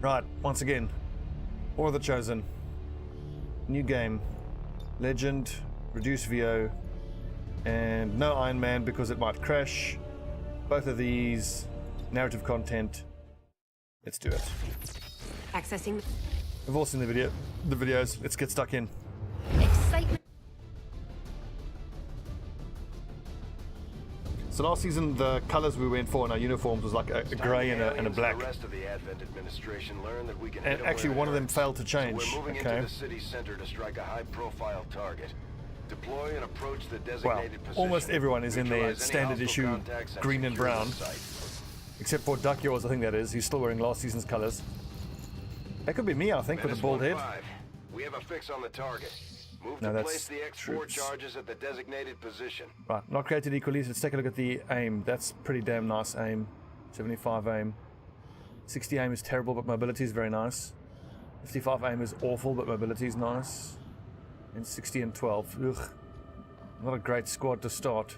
Right, once again, War of the Chosen. New game. Legend, reduce VO, and no Iron Man because it might crash. Both of these, narrative content. Let's do it. Accessing. We've all seen the videos. Let's get stuck in. Excitement. So last season, the colors we went for in our uniforms was like a grey and a black. And actually, one of them failed to change. So we're moving into the city center to strike a high-profile target. Deploy and approach the designated position. Almost everyone is in their standard issue green and brown, except for Duck Yours, I think that is. He's still wearing last season's colors. That could be me, I think, with a bald head. We have a fix on the target. Move No, to that's place the X4 troops. charges at the designated position. Right, not created equally. Let's take a look at the aim. That's pretty damn nice aim. 75 aim. 60 aim is terrible, but mobility is very nice. 55 aim is awful, but mobility is nice. And 60 and 12. Ugh. Not a great squad to start.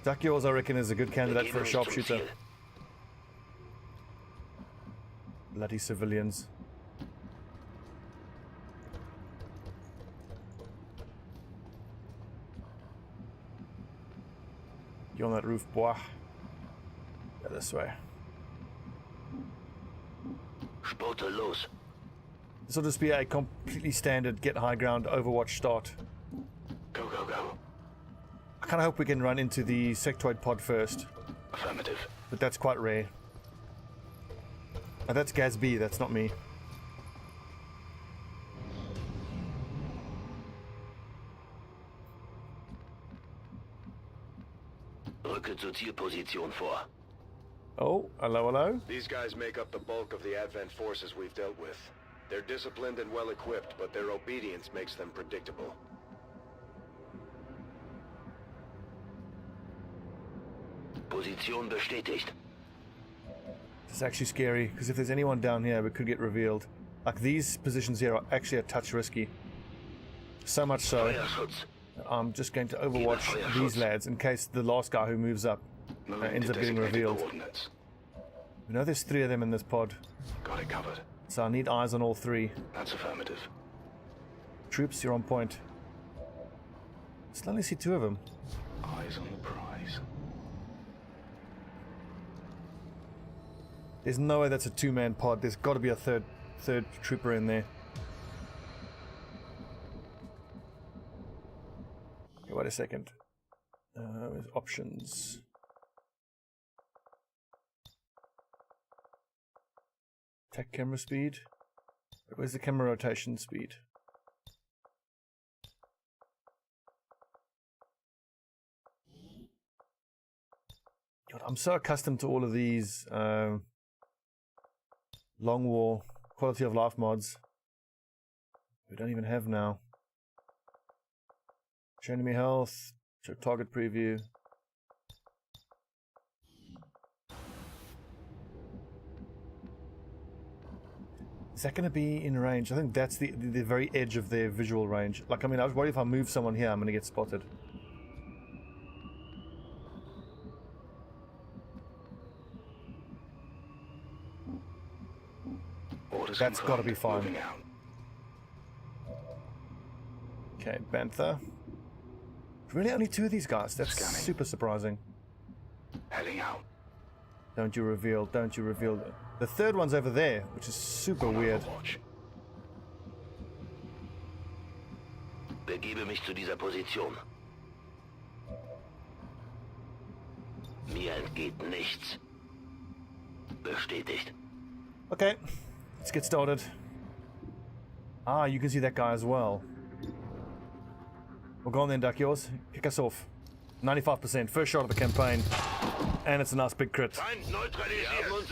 Duck Yours, I reckon, is a good candidate for a sharpshooter. Bloody civilians. You're on that roof, boy. Go this way. This will just be a completely standard get high ground Overwatch start. Go, go, go. I kind of hope we can run into the sectoid pod first. Affirmative. But that's quite rare. Oh, that's Gazby, that's not me. Rücke zur Zielposition vor. Oh, hello, hello. These guys make up the bulk of the Advent forces we've dealt with. They're disciplined and well equipped, but their obedience makes them predictable. Position bestätigt. This is actually scary, because if there's anyone down here, it could get revealed. Like, these positions here are actually a touch risky. So much so, I'm just going to overwatch these lads in case the last guy who moves up ends up getting revealed. We know there's 3 of them in this pod. Got it covered. So I need eyes on all 3. That's affirmative. Troops, you're on point. Still only see 2 of them. Eyes on the prize. There's no way that's a 2-man pod. There's got to be a third trooper in there. Okay, wait a second. There's options. Attack camera speed. Where's the camera rotation speed? God, I'm so accustomed to all of these long war quality of life mods. We don't even have now. Show enemy health. Show target preview. Is that going to be in range? I think that's the very edge of their visual range. Like, I mean, I was worried if I move someone here, I'm going to get spotted. That's got to be fine. Okay, Bantha. Really only 2 of these guys. That's super surprising. Heading out. Don't you reveal, don't you reveal. The 3rd one's over there, which is super weird. Begebe mich zu dieser Position. Mir entgeht nichts. Bestätigt. Okay, let's get started. Ah, you can see that guy as well. Well, go on then, Duck Yours. Kick us off. 95%, first shot of the campaign. And it's a nice big crit. So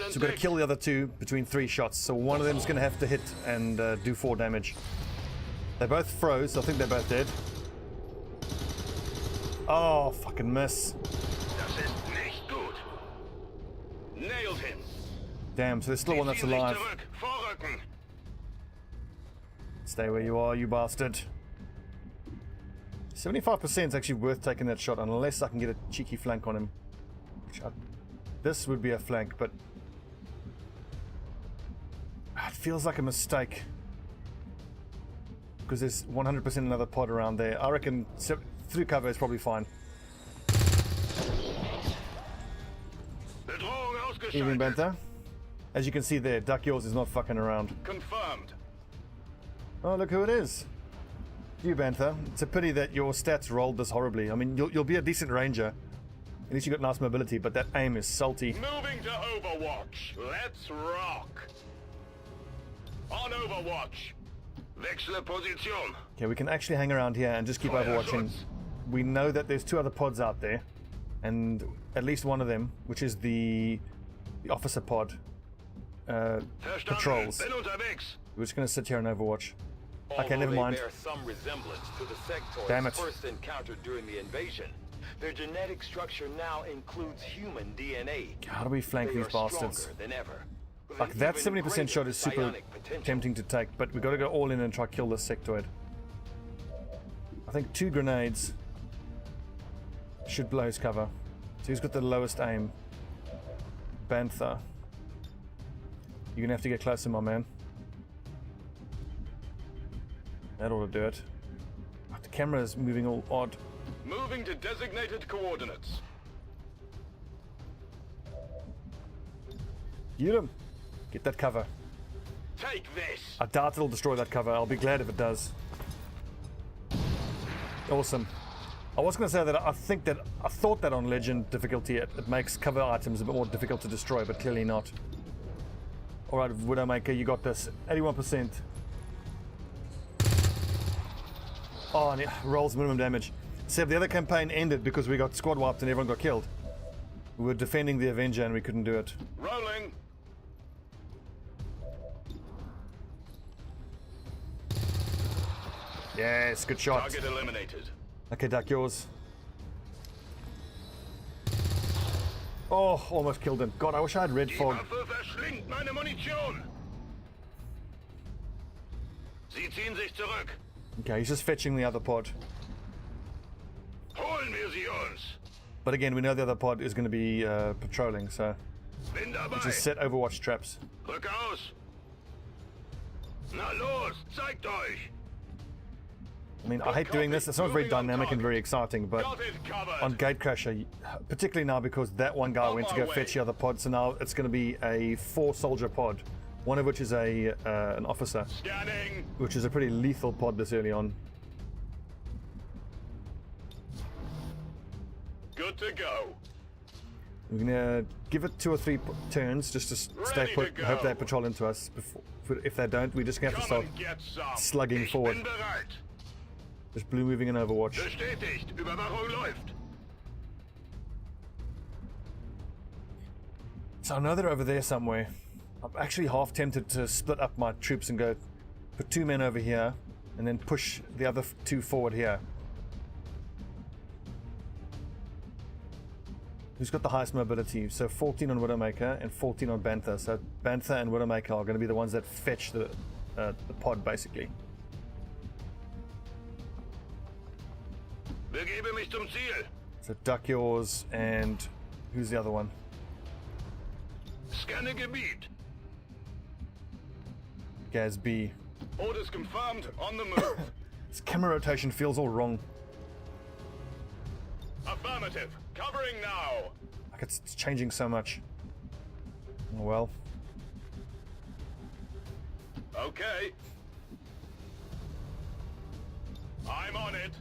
we've got to kill the other 2 between 3 shots. So one of them is going to have to hit and do 4 damage. They both froze, so I think they're both dead. Oh, fucking miss. Damn, so there's still one that's alive. Stay where you are, you bastard. 75% is actually worth taking that shot unless I can get a cheeky flank on him. Which I This would be a flank, but it feels like a mistake because there's 100% another pod around there. I reckon through cover is probably fine. Evening, Bantha. As you can see there, Duck Yours is not fucking around. Confirmed. Oh, look who it is. You, Bantha. It's a pity that your stats rolled this horribly. I mean, you'll be a decent ranger. At least you got nice mobility, but that aim is salty. Moving to Overwatch. Let's rock. On Overwatch. Wechsle Position. Okay, we can actually hang around here and just keep overwatching. We know that there's 2 other pods out there, and at least one of them, which is the officer pod, patrols. We're just going to sit here and overwatch. Okay, never mind. Bear some resemblance to the sectoids Damn it. first encountered during the invasion. Their genetic structure now includes human DNA. How do we flank They these are bastards? stronger than ever. With Like, an that even 70% shot is greater super psionic potential. tempting to take, but we've got to go all in and try to kill this sectoid. I think 2 grenades should blow his cover. So he's got the lowest aim. Bantha. You're gonna have to get closer, my man. That ought to do it. The camera is moving all odd. Moving to designated coordinates. Get him! Get that cover. Take this. I doubt it'll destroy that cover. I'll be glad if it does. Awesome. I was going to say that I thought that on Legend difficulty it makes cover items a bit more difficult to destroy, but clearly not. Alright, Widowmaker, you got this. 81%. Oh, and it rolls minimum damage. Seb, the other campaign ended because we got squad wiped and everyone got killed. We were defending the Avenger and we couldn't do it. Rolling. Yes, good shot. Target eliminated. Okay, Duck, yours. Oh, almost killed him. God, I wish I had red Die fog. Waffe verschlingt meine Munition. Sie ziehen sich zurück. Okay, he's just fetching the other pod. Holen wir sie uns. But again, we know the other pod is going to be patrolling, so Bin dabei. just set Overwatch traps. Rück aus. Na los, zeigt euch. I mean, I hate doing this. It's not very dynamic and very exciting, but Got it covered. on Gatecrasher, particularly now because that one guy went to go fetch the other pod, so now it's going to be a 4-soldier pod, one of which is an officer, Scanning. which is a pretty lethal pod this early on. Good to go. We're going to give it 2 or 3 turns just to stay Ready put to and hope go. they patrol into us. If they don't, we're just going to have to Come start and get some. slugging Ich forward. bin bereit. Just blue moving in Overwatch. Bestätigt. Überwachung läuft. So I know they're over there somewhere. I'm actually half tempted to split up my troops and go put 2 men over here and then push the other 2 forward here. Who's got the highest mobility? So 14 on Widowmaker and 14 on Bantha. So Bantha and Widowmaker are going to be the ones that fetch the pod, basically. Begebe mich zum Ziel. So Duck Yours and who's the other one? Scanne Gebiet. Gaz B. Orders confirmed. On the move. This camera rotation feels all wrong. Affirmative. Covering now. Like it's changing so much. Oh well. Okay. I'm on it.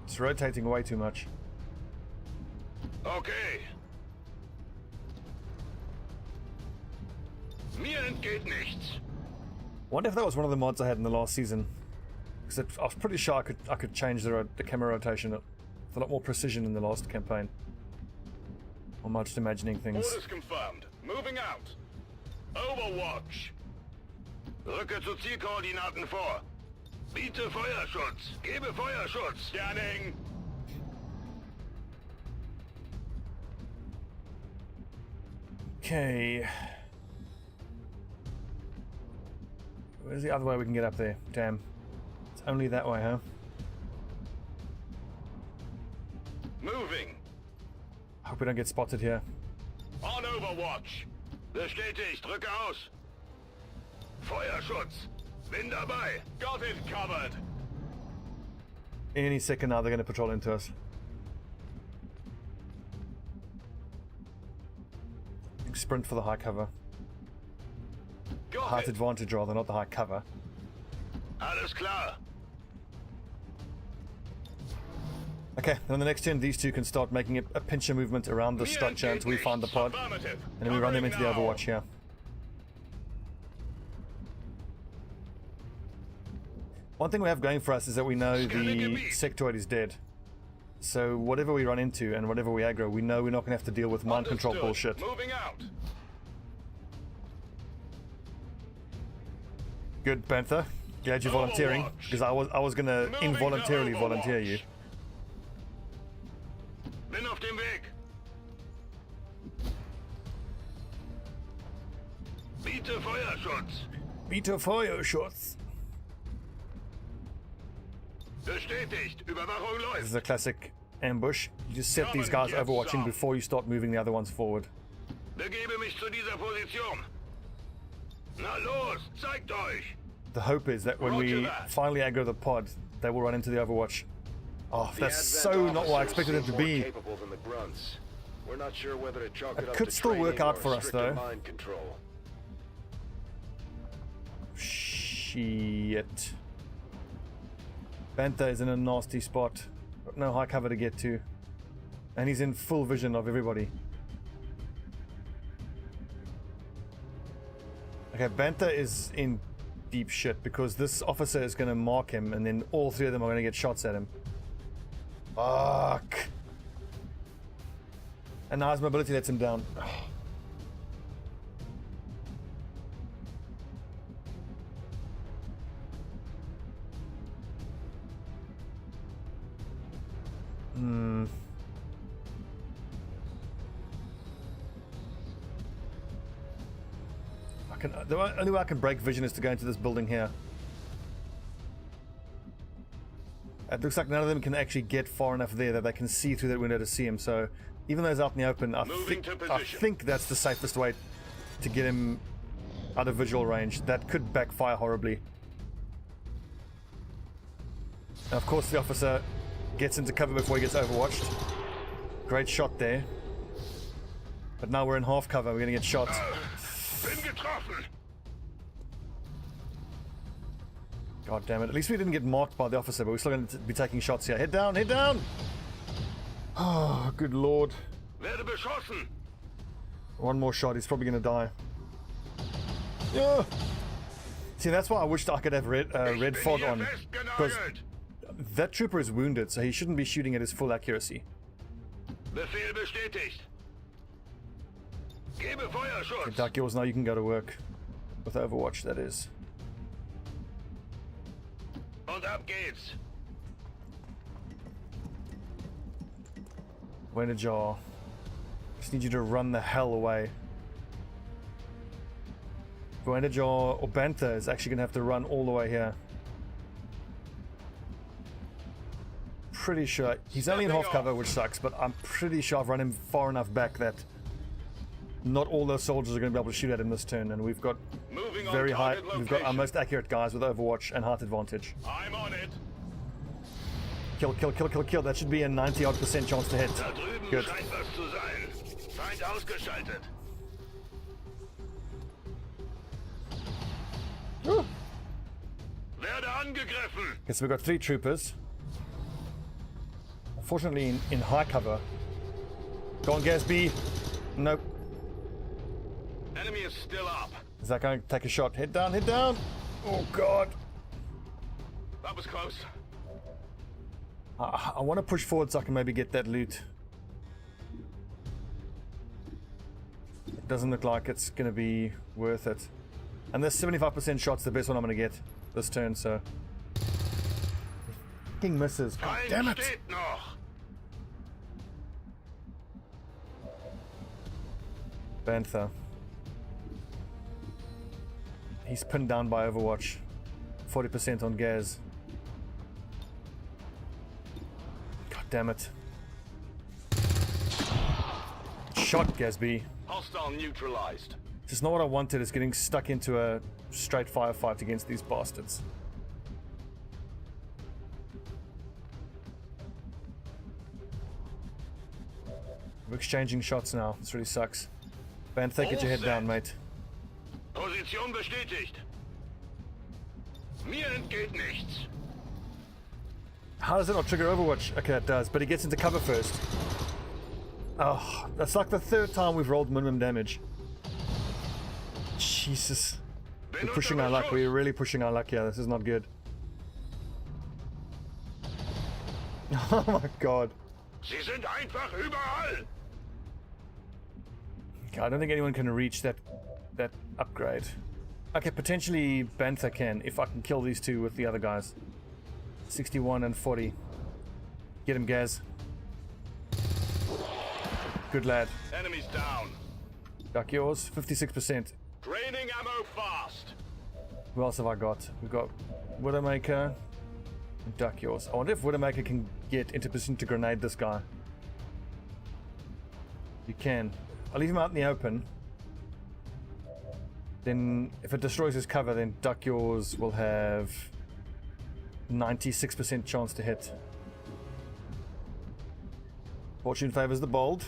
It's rotating way too much. Okay. Mir entgeht nichts. Wonder if that was one of the mods I had in the last season. Because I was pretty sure I could change the camera rotation with a lot more precision in the last campaign. Or am I just imagining things? Orders confirmed. Moving out. Overwatch. Rücke zu Zielkoordinaten vor. Biete Feuerschutz. Gebe Feuerschutz. Scanning. Okay. Where's the other way we can get up there? Damn. It's only that way, huh? Moving. I hope we don't get spotted here. On Overwatch. Bestätigt, drücke aus. Feuerschutz. Bin dabei. Got it covered. Any second now they're going to patrol into us. Sprint for the high cover. Got Height it. advantage rather, not the high cover. Alles klar. Okay, then the next turn these two can start making a pincher movement around the structure until we find the pod. Affirmative. And then we run them into the Covering now. Overwatch here. One thing we have going for us is that we know the sectoid is dead. So whatever we run into and whatever we aggro, we know we're not going to have to deal with mind control Understood. bullshit. Moving out. Good, Panther. Glad you're volunteering, Overwatch. because I was going to Moving involuntarily to volunteer you. Bin auf dem Weg. Biete Feuerschutz. Meter fire shots. Bestätigt. Überwachung This läuft. is a classic ambush. You just set these guys overwatching before you start moving the other ones forward. Begebe mich zu dieser Position. Na los, zeigt euch. The hope is that when we finally aggro the pod, they will run into the Overwatch. Oh, The that's Advent so not what I officers expected it to seem more be. capable than the grunts. We're not sure whether to chalk It it up could to still work training out or for us, stricter though. mind control. Shit. Bantha is in a nasty spot. Got no high cover to get to. And he's in full vision of everybody. Okay, Bantha is in deep shit because this officer is going to mark him and then all three of them are going to get shots at him. Fuck. And now his mobility lets him down. The only way I can break vision is to go into this building here. It looks like none of them can actually get far enough there that they can see through that window to see him. So even though he's out in the open, I think that's the safest way to get him out of visual range. That could backfire horribly. And of course the officer gets into cover before he gets overwatched. Great shot there. But now we're in half cover, we're gonna get shot. Bin getroffen. God damn it. At least we didn't get marked by the officer, but we're still going to be taking shots here. Head down, head down! Oh, good lord. Werde beschossen. One more shot, he's probably going to die. Yeah. See, that's why I wished I could have red fog Bin on. hier Because festgenagelt. that trooper is wounded, so he shouldn't be shooting at his full accuracy. Befehl bestätigt. Gebe Feuerschutz. Dark Gills, now you can go to work. With Overwatch, that is. Und ab geht's. Wayne Jar. Just need you to run the hell away. Wayne Jar or Bantha is actually going to have to run all the way here. Pretty sure. He's only in half cover, which sucks, but I'm pretty sure I've run him far enough back that not all those soldiers are going to be able to shoot at him this turn, and we've got Moving on very high. target We've got our location. most accurate guys with Overwatch and heart advantage. I'm on it. Kill, kill, kill, kill, kill. That should be a 90-odd% chance to hit. Da drüben Good. scheint was zu sein. Feind ausgeschaltet. Werde angegriffen. Okay, so we've got 3 troopers. Unfortunately, in high cover. Go on, Gatsby. Nope. Enemy is still up. Is that going to take a shot? Head down, head down. Oh, God. That was close. I want to push forward so I can maybe get that loot. It doesn't look like it's going to be worth it. And this 75% shot's the best one I'm going to get this turn, so... Fucking misses. God Feind damn it! steht noch. Bantha. He's pinned down by Overwatch. 40% on Gaz. God damn it. shot, Gatsby. Hostile neutralized. This is not what I wanted, is getting stuck into a straight firefight against these bastards. We're exchanging shots now. This really sucks. Bantha, get your head down, mate. Position bestätigt. Mir entgeht nichts. How does it not trigger Overwatch? Okay, it does, but he gets into cover first. Oh, that's like the third time we've rolled minimum damage. Jesus. We're pushing our luck. We're really pushing our luck here. This is not good. Oh my god. Sie sind einfach überall. Okay, I don't think anyone can reach that upgrade. Okay, potentially Bantha can, if I can kill these two with the other guys. 61 and 40. Get him, Gaz. Good lad. Enemies down. Duck yours, 56%. Draining ammo fast. Who else have I got? We've got Widowmaker and Duck yours. I wonder if Widowmaker can get into position to grenade this guy. You can. I'll leave him out in the open. Then, if it destroys his cover, then Duck yours will have 96% chance to hit. Fortune favors the bold.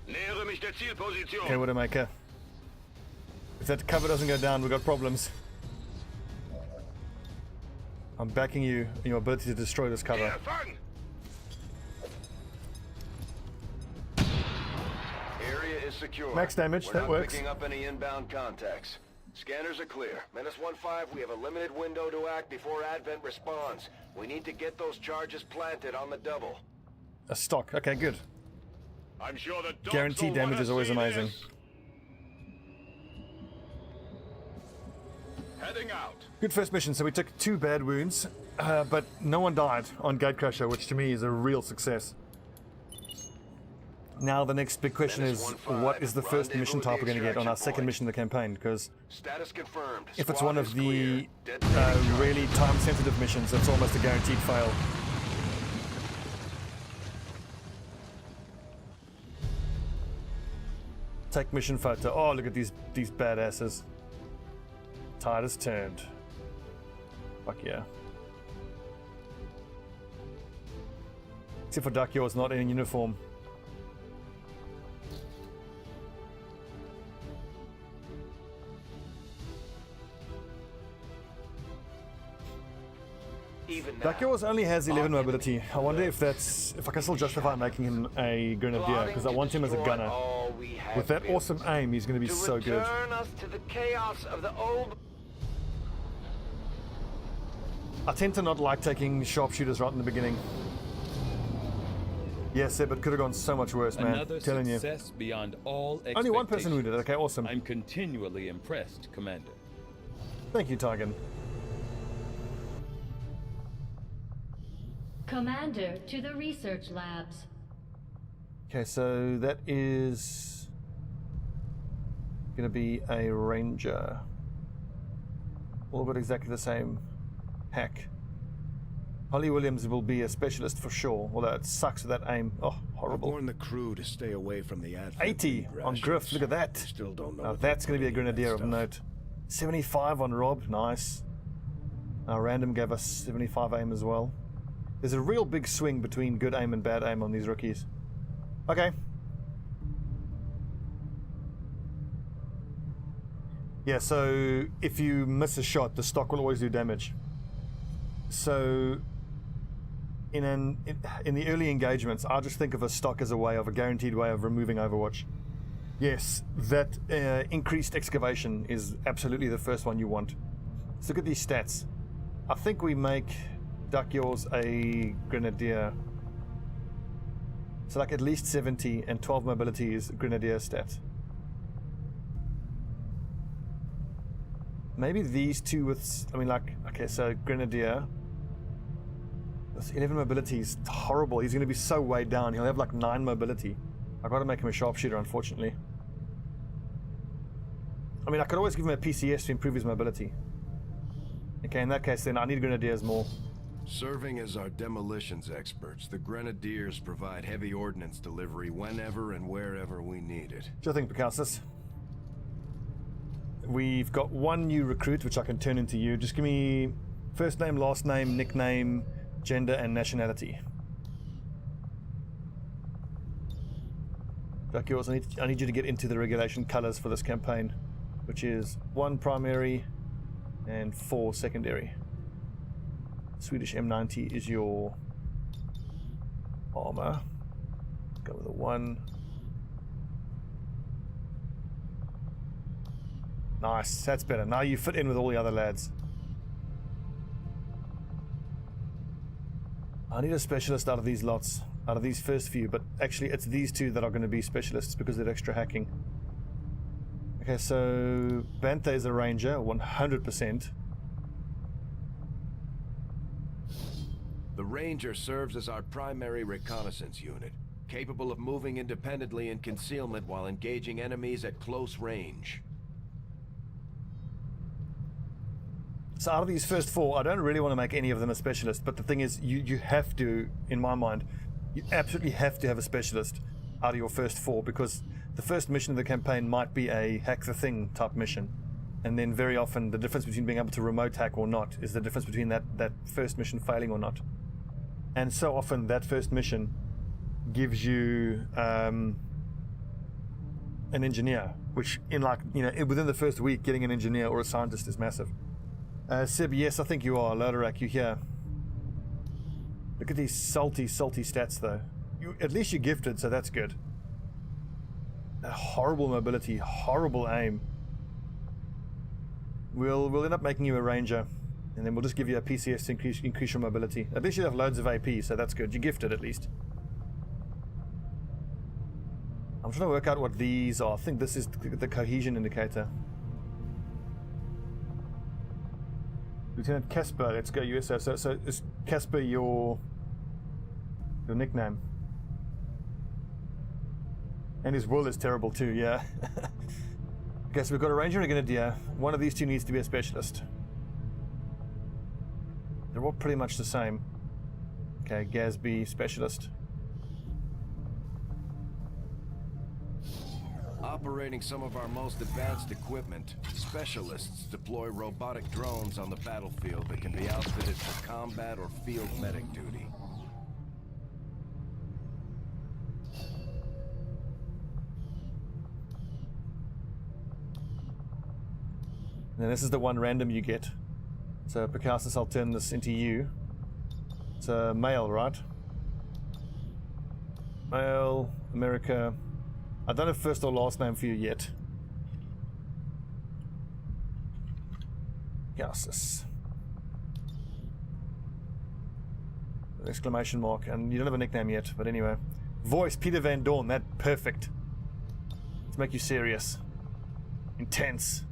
Nähere mich der Zielposition. Okay, Widowmaker. If that cover doesn't go down, we've got problems. I'm backing you in your ability to destroy this cover. Hier, fang. Area is secure. Max damage, We're that not works. picking up any inbound contacts. Scanners are clear. Menace 1-5, we have a limited window to act before Advent responds. We need to get those charges planted on the double. A stock. Okay, good. I'm sure the dogs Guaranteed will damage wanna is always see amazing. this. Heading out. Good first mission. So we took 2 bad wounds, but no one died on Gatecrasher, which to me is a real success. Now the next big question is, what is the first mission type we're going to get on our second mission of the campaign? Because Status confirmed. if it's Squad one is of the clear. Dead really time-sensitive missions, it's almost a guaranteed fail. Take mission photo. Oh, look at these badasses. Tide has turned. Fuck yeah. Except for Duck yours not in uniform. Even now. Duck yours only has 11 mobility. I wonder if I can still justify making him a grenadier, because I want him as a gunner. With that awesome aim, he's going to be so good. Return us to the chaos of the old. I tend to not like taking sharpshooters right in the beginning. Yes, but could have gone so much worse, man. Another Telling you. success beyond all expectations. Only one person wounded. Okay, awesome. I'm continually impressed, Commander. Thank you, Tigan. Commander, to the research labs. Okay, so that is going to be a ranger. All got exactly the same hack. Holly Williams will be a specialist for sure, although it sucks with that aim. Oh, I horrible. warned the crew to stay away from the Advent 80 League on rations. Griff, look at that. Still don't know. Now what that's they're going to be a putting in that grenadier of stuff. note. 75 on Rob, nice. Now random gave us 75 aim as well. There's a real big swing between good aim and bad aim on these rookies. Okay. Yeah, so if you miss a shot, the stock will always do damage. So in the early engagements, I just think of a stock as a guaranteed way of removing Overwatch. Yes, that increased excavation is absolutely the first one you want. Let's look at these stats. I think we make Duck yours a grenadier. So like at least 70 and 12 mobility is grenadier stat. Maybe these two with, okay, so grenadier. With 11 mobility is horrible. He's going to be so weighed down. He'll have like 9 mobility. I've got to make him a sharpshooter, unfortunately. I mean, I could always give him a PCS to improve his mobility. Okay, in that case, then I need grenadiers more. Serving as our demolitions experts, the Grenadiers provide heavy ordnance delivery whenever and wherever we need it. Sure thing, Picasso. We've got one new recruit, which I can turn into you. Just give me first name, last name, nickname, gender, and nationality. Okay, also I need you to get into the regulation colors for this campaign, which is 1 primary and 4 secondary. Swedish M90 is your armor. Go with a 1. Nice, that's better. Now you fit in with all the other lads. I need a specialist out of these lots, out of these first few, but actually it's these two that are going to be specialists because they're extra hacking. Okay, so Bantha is a ranger, 100%. The Ranger serves as our primary reconnaissance unit, capable of moving independently in concealment while engaging enemies at close range. So out of these first 4, I don't really want to make any of them a specialist, but the thing is, you have to, in my mind, you absolutely have to have a specialist out of your first 4, because the first mission of the campaign might be a hack the thing type mission, and then very often the difference between being able to remote hack or not is the difference between that first mission failing or not. And so often that first mission gives you an engineer, which in within the first week getting an engineer or a scientist is massive. Sib, yes, I think you are. Loderak, you here. Look at these salty stats, though. At least you're gifted, so that's good. Horrible mobility, horrible aim. We'll end up making you a ranger, and then we'll just give you a PCS to increase your mobility. At least you have loads of AP, so that's good. You're gifted, at least. I'm trying to work out what these are. I think this is the cohesion indicator. Lieutenant Casper, let's go USO. So is Casper your nickname? And his will is terrible too, yeah. Okay, so we've got a ranger and a grenadier. One of these two needs to be a specialist. They're all pretty much the same. Okay, Gasby, specialist. Operating some of our most advanced equipment, specialists deploy robotic drones on the battlefield that can be outfitted for combat or field medic duty. And this is the one random you get. So Picasso, I'll turn this into you. It's a male, right? Male, America. I don't have first or last name for you yet. Gassus. Exclamation mark. And you don't have a nickname yet, but anyway. Voice, Peter Van Dorn. That perfect. Let's make you serious. Intense.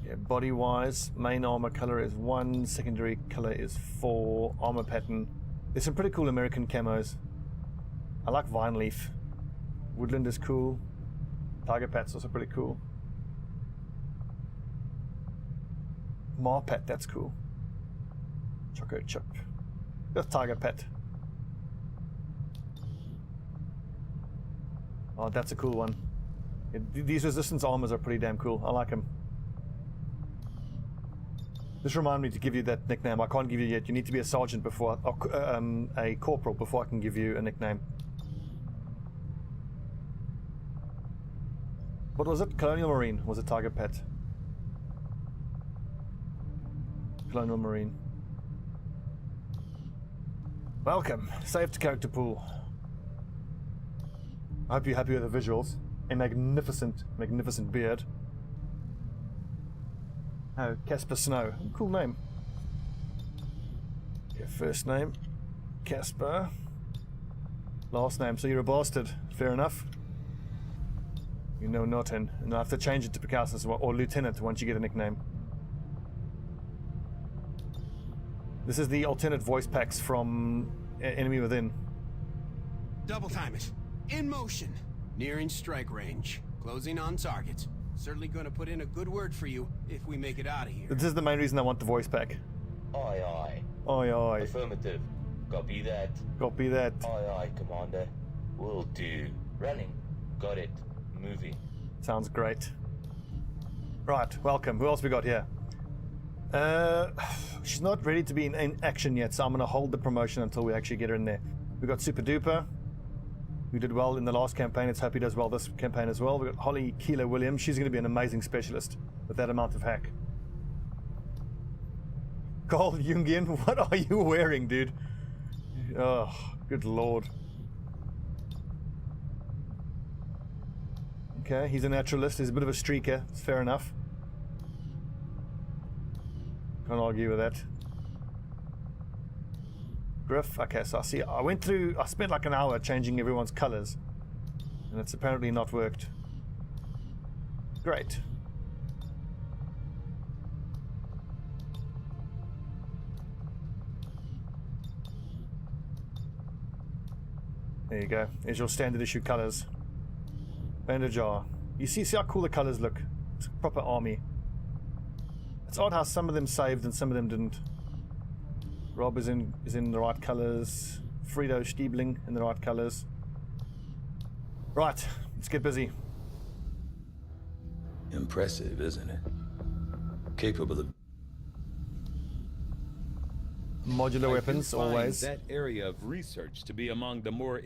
Yeah, body-wise, main armor color is 1, secondary color is 4, armor pattern. There's some pretty cool American camos. I like Vine Leaf. Woodland is cool. Tiger Pat's also pretty cool. Marpat, that's cool. Choco Chip. That's Tiger Pat. Oh, that's a cool one. Yeah, these resistance armors are pretty damn cool. I like them. Just remind me to give you that nickname. I can't give you yet. You need to be a sergeant before, a corporal before I can give you a nickname. What was it? Colonial Marine was a Tiger Pet. Colonial Marine. Welcome. Saved character pool. I hope you're happy with the visuals. A magnificent beard. Oh, Casper Snow. Cool name. Okay, first name, Casper. Last name, so you're a bastard. Fair enough. You know nothing. And I have to change it to Picasso or Lieutenant once you get a nickname. This is the alternate voice packs from Enemy Within. Double time it. In motion. Nearing strike range. Closing on target. Certainly gonna put in a good word for you if we make it out of here. This is the main reason I want the voice pack. Aye, aye. Aye, aye. Affirmative. Copy that. Copy that. Aye, aye, Commander. Will do. Running. Got it. Moving. Sounds great. Right, welcome. Who else we got here? She's not ready to be in action yet, so I'm going to hold the promotion until we actually get her in there. We got Super Duper, who did well in the last campaign. Let's hope he does well this campaign as well. We got Holly Keeler Williams. She's going to be an amazing specialist with that amount of hack. Carl Jungian, what are you wearing, dude? Oh, good lord. Okay, he's a naturalist. He's a bit of a streaker. It's fair enough. Can't argue with that. Griff. Okay, so I see. I spent like an hour changing everyone's colors, and it's apparently not worked. Great. There you go. There's your standard issue colors. Bandajar. You see how cool the colors look. It's a proper army. It's odd how some of them saved and some of them didn't. Rob is in the right colors. Friedo Stiebling in the right colors. Right, let's get busy. Impressive, isn't it? Capable of Modular weapons, I do find always. that area of research to be among the more.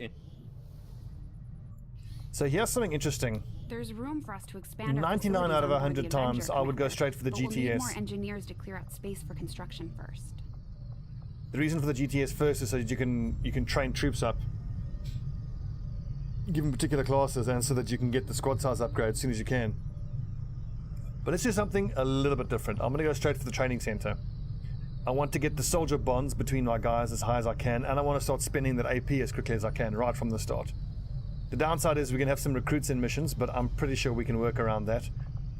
So here's something interesting. There's room for us to expand. 99 out of 100 times, I would go straight for the GTS. We'll need more GTS. engineers to clear out space for construction first. The reason for the GTS first is so that you can train troops up, give them particular classes, and so that you can get the squad size upgrade as soon as you can. But let's do something a little bit different. I'm going to go straight for the training center. I want to get the soldier bonds between my guys as high as I can, and I want to start spending that AP as quickly as I can right from the start. The downside is we can have some recruits in missions, but I'm pretty sure we can work around that.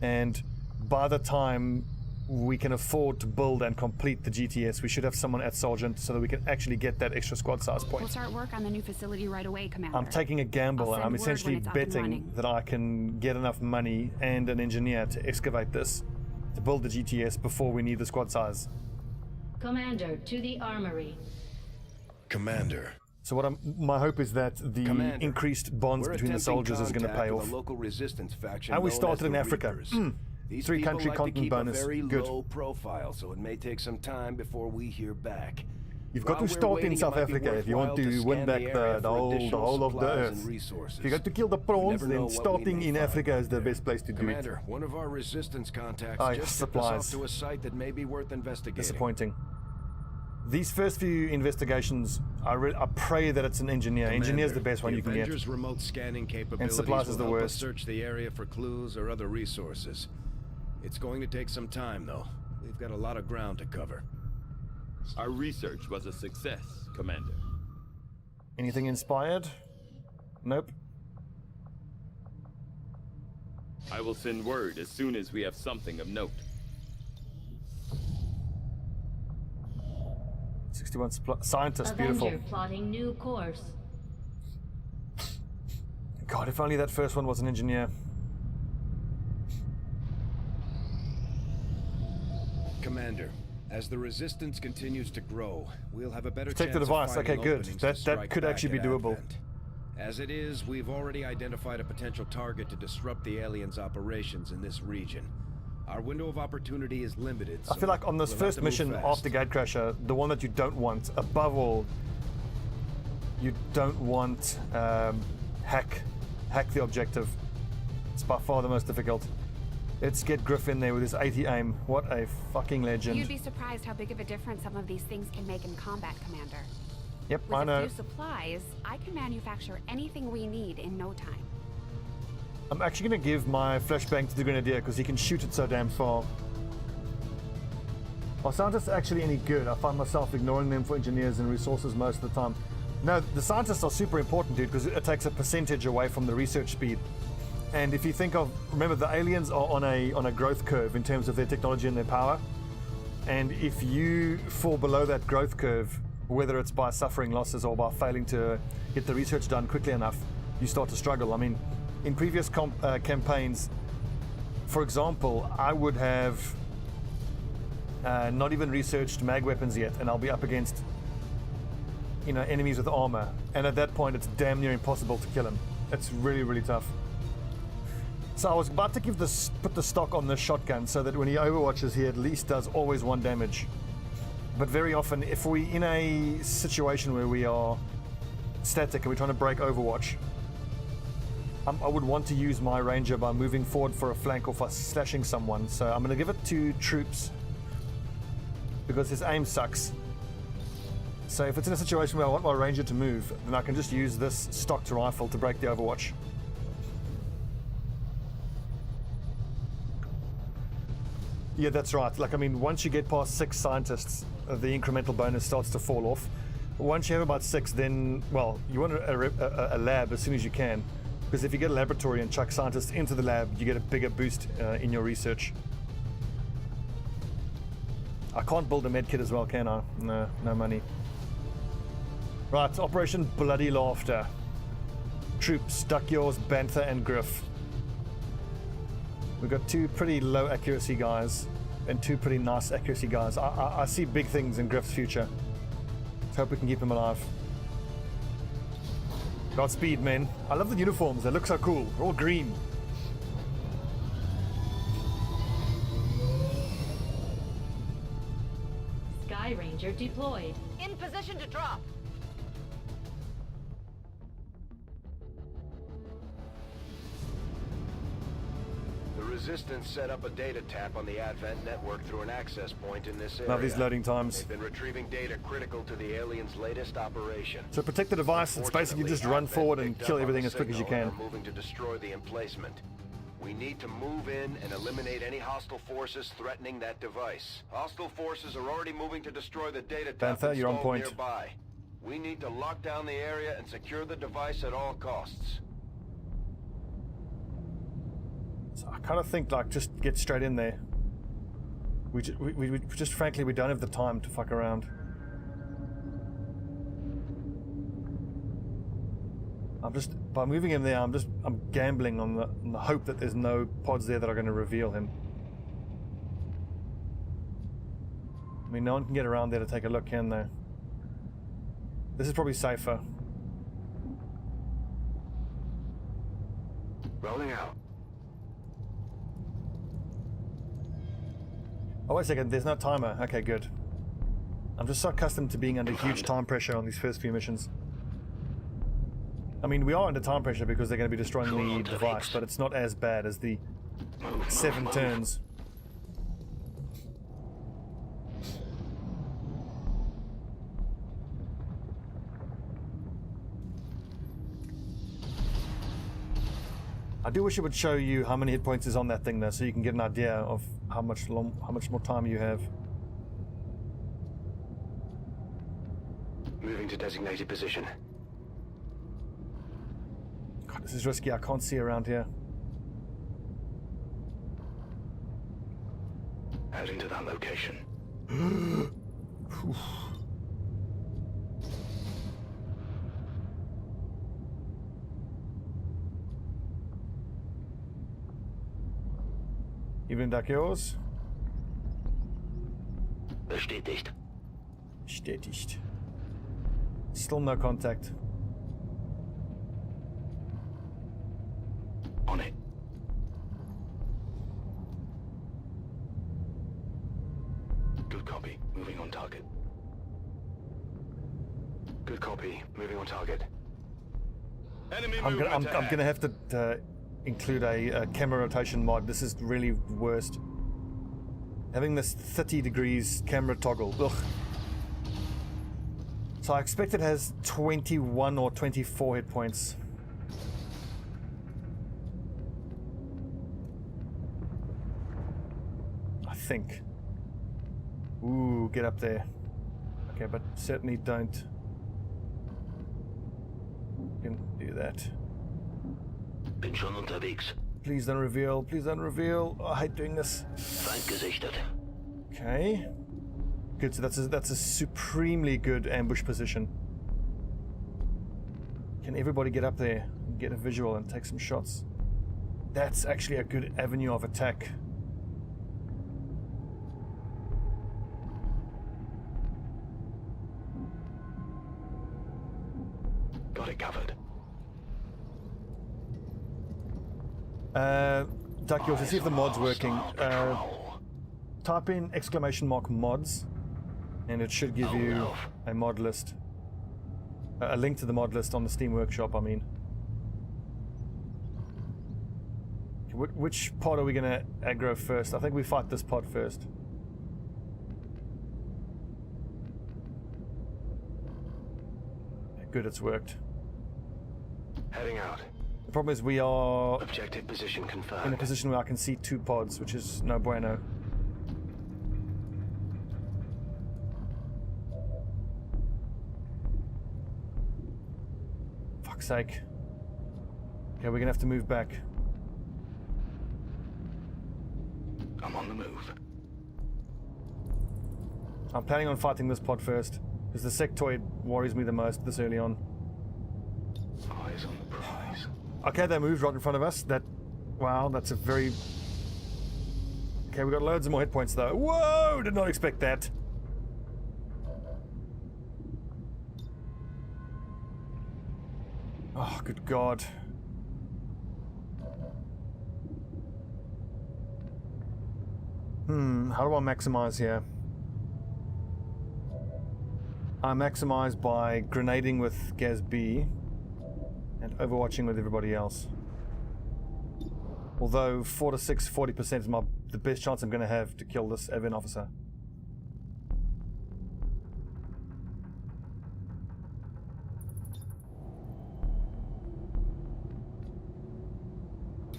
And by the time we can afford to build and complete the GTS, we should have someone at Sergeant so that we can actually get that extra squad size point. We'll start work on the new facility right away, Commander. I'm taking a gamble, and I'm word essentially when it's up and betting running. that I can get enough money and an engineer to excavate this, to build the GTS before we need the squad size. Commander, to the armory. Commander. So my hope is that the Commander, increased bonds we're between the attempting soldiers is going to contact pay with off. a local resistance faction And we known started as in the Africa. Reapers. These Three people country like to continent keep bonus. a very Good. low profile, so it may take some time before we hear back. You've got While to we're start waiting, in it South might be Africa if you want worthwhile to win scan back the the area for whole additional of the supplies earth. and resources. If you got to kill the You prawns, never know then what we starting may in find Africa out is the there. best place to do it. Commander, one of our resistance contacts Ah, just tipped us supplies. off to a site that may be worth investigating. Disappointing. These first few investigations, I pray that it's an engineer. Engineer's the best one you can get. Avengers' remote scanning capabilities supplies will is the help us worst. search the area for clues or other resources. It's going to take some time, though. We've got a lot of ground to cover. Our research was a success, Commander. Anything inspired? Nope. I will send word as soon as we have something of note. 61 scientists, beautiful. Avenger plotting new course. God, if only that first one was an engineer. Commander, as the resistance continues to grow, we'll have a better Protect the chance device. of finding Okay, good. openings That to strike could back actually be at doable. Advent. As it is, we've already identified a potential target to disrupt the aliens' operations in this region. Our window of opportunity is limited. I so feel like on this we'll have first to move mission fast. after Gatecrasher, the one that you don't want, above all, you don't want hack the objective. It's by far the most difficult. Let's get Griff in there with his 80 aim. What a fucking legend. You'd be surprised how big of a difference some of these things can make in combat, Commander. Yep, With I know. a few supplies, I can manufacture anything we need in no time. I'm actually going to give my flashbang to the Grenadier because he can shoot it so damn far. Are scientists actually any good? I find myself ignoring them for engineers and resources most of the time. No, the scientists are super important, dude, because it takes a percentage away from the research speed. And if you think of, remember, the aliens are on a growth curve in terms of their technology and their power. And if you fall below that growth curve, whether it's by suffering losses or by failing to get the research done quickly enough, you start to struggle. I mean, in previous campaigns, for example, I would have not even researched mag weapons yet, and I'll be up against, you know, enemies with armor, and at that point it's damn near impossible to kill him. It's really, really tough. So I was about to put the stock on this shotgun so that when he overwatches, he at least does always 1 damage. But very often, if we in a situation where we are static and we're trying to break overwatch, I would want to use my ranger by moving forward for a flank or for slashing someone. So I'm going to give it to troops because his aim sucks. So if it's in a situation where I want my ranger to move, then I can just use this stocked rifle to break the overwatch. Yeah, that's right. Like, I mean, once you get past 6 scientists, the incremental bonus starts to fall off. Once you have about 6, then, well, you want a lab as soon as you can. Because if you get a laboratory and chuck scientists into the lab, you get a bigger boost in your research. I can't build a medkit as well, can I? No money. Right, Operation Bloody Laughter. Troops, Duck Yours, Bantha, and Griff. We've got 2 pretty low accuracy guys and 2 pretty nice accuracy guys. I see big things in Griff's future. Let's hope we can keep him alive. Godspeed, men. I love the uniforms. They look so cool. They're all green. Sky Ranger deployed. In position to drop. The Resistance set up a data tap on the Advent network through an access point in this area. Love these loading times. They've been retrieving data critical to the aliens' latest operation. So protect the device. It's basically just run forward and kill everything as quick as you can. Moving to destroy the emplacement. We need to move in and eliminate any hostile forces threatening that device. Hostile forces are already moving to destroy the data tap Bantha, you're on point. nearby. We need to lock down the area and secure the device at all costs. So I kind of think, like, just get straight in there. We just frankly, we don't have the time to fuck around. By moving him there, I'm gambling on the hope that there's no pods there that are going to reveal him. I mean, no one can get around there to take a look, can they? This is probably safer. Rolling out. Oh, wait a second, there's no timer. Okay, good. I'm just so accustomed to being under huge time pressure on these first few missions. I mean, we are under time pressure because they're going to be destroying the device, but it's not as bad as the 7 turns. I do wish it would show you how many hit points is on that thing though, so you can get an idea of how much more time you have. Moving to designated position. God, this is risky. I can't see around here. Heading to that location. Even Duck Yours? Bestätigt. Bestätigt. Still no contact. On it. Good copy. Moving on target. Good copy. Moving on target. Enemy I'm movement ahead. gonna have to include a camera rotation mod. This is really worst. Having this 30 degrees camera toggle. Ugh. So I expect it has 21 or 24 hit points. I think. Ooh, get up there. Okay, but certainly don't. You can do that. Bin schon unterwegs. Please don't reveal. Please don't reveal. Oh, I hate doing this. Feind gesichtet. Okay. Good. So that's a supremely good ambush position. Can everybody get up there and get a visual and take some shots? That's actually a good avenue of attack. Got it covered. Duck, you also see if the mod's working. Type in !mods and it should give you a mod list. A link to the mod list on the Steam Workshop, I mean. Which pod are we going to aggro first? I think we fight this pod first. Good, it's worked. Heading out. The problem is we are Objective position confirmed. in a position where I can see 2 pods, which is no bueno. Fuck's sake. Okay, we're gonna have to move back. I'm on the move. I'm planning on fighting this pod first, because the sectoid worries me the most this early on. Eyes on the prize. Okay, they moved right in front of us. Wow, that's a very... Okay, we got loads of more hit points though. Whoa, did not expect that. Oh, good God. How do I maximize here? I maximize by grenading with Gaz B and overwatching with everybody else. Although 4 to 6, 40% is the best chance I'm going to have to kill this Advent officer.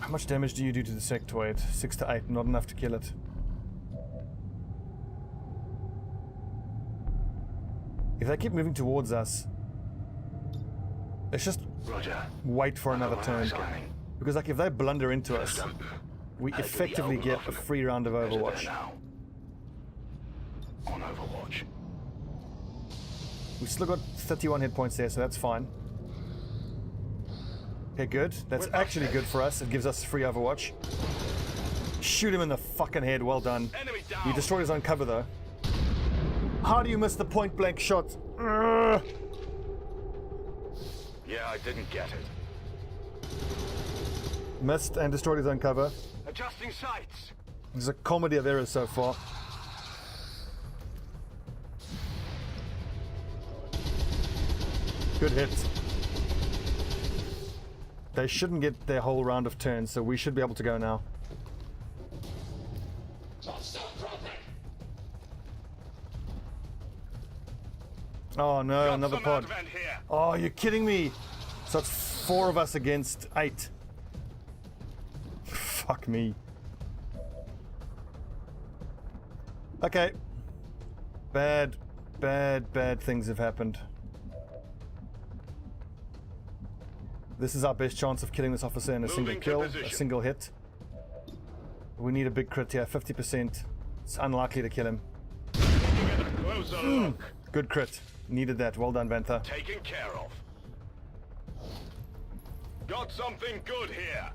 How much damage do you do to the sectoid? 6 to 8, not enough to kill it. If they keep moving towards us, let's just wait for another turn. Because like if they blunder into us, we effectively get a free round of Overwatch. On Overwatch. We still got 31 hit points there, so that's fine. Okay, good. That's actually good for us. It gives us free Overwatch. Shoot him in the fucking head. Well done. You destroyed his own cover though. How do you miss the point blank shot? Urgh. Yeah, I didn't get it. Missed and destroyed his own cover. Adjusting sights. There's a comedy of errors so far. Good hit. They shouldn't get their whole round of turns, so we should be able to go now. Oh no, another pod. Oh, you're kidding me. So it's 4 of us against 8. Fuck me. Okay. Bad things have happened. This is our best chance of killing this officer in a single kill, a single hit. We need a big crit here, 50%. It's unlikely to kill him. Good crit. Needed that. Well done, Vantha. Taken care of. Got something good here.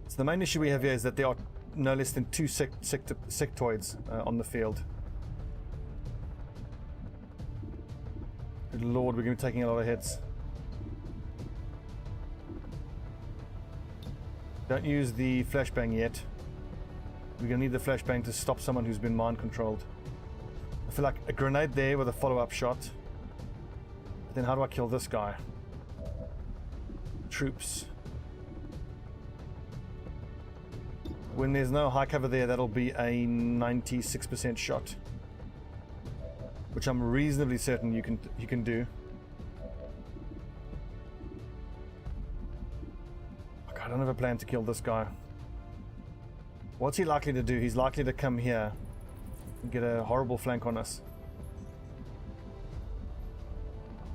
So the main issue we have here is that there are no less than 2 sectoids on the field. Good lord, we're going to be taking a lot of hits. Don't use the flashbang yet. We're going to need the flashbang to stop someone who's been mind controlled. I feel like a grenade there with a follow-up shot. Then how do I kill this guy? Troops. When there's no high cover there, that'll be a 96% shot, which I'm reasonably certain you can do. Okay, I don't have a plan to kill this guy. What's he likely to do? He's likely to come here and get a horrible flank on us.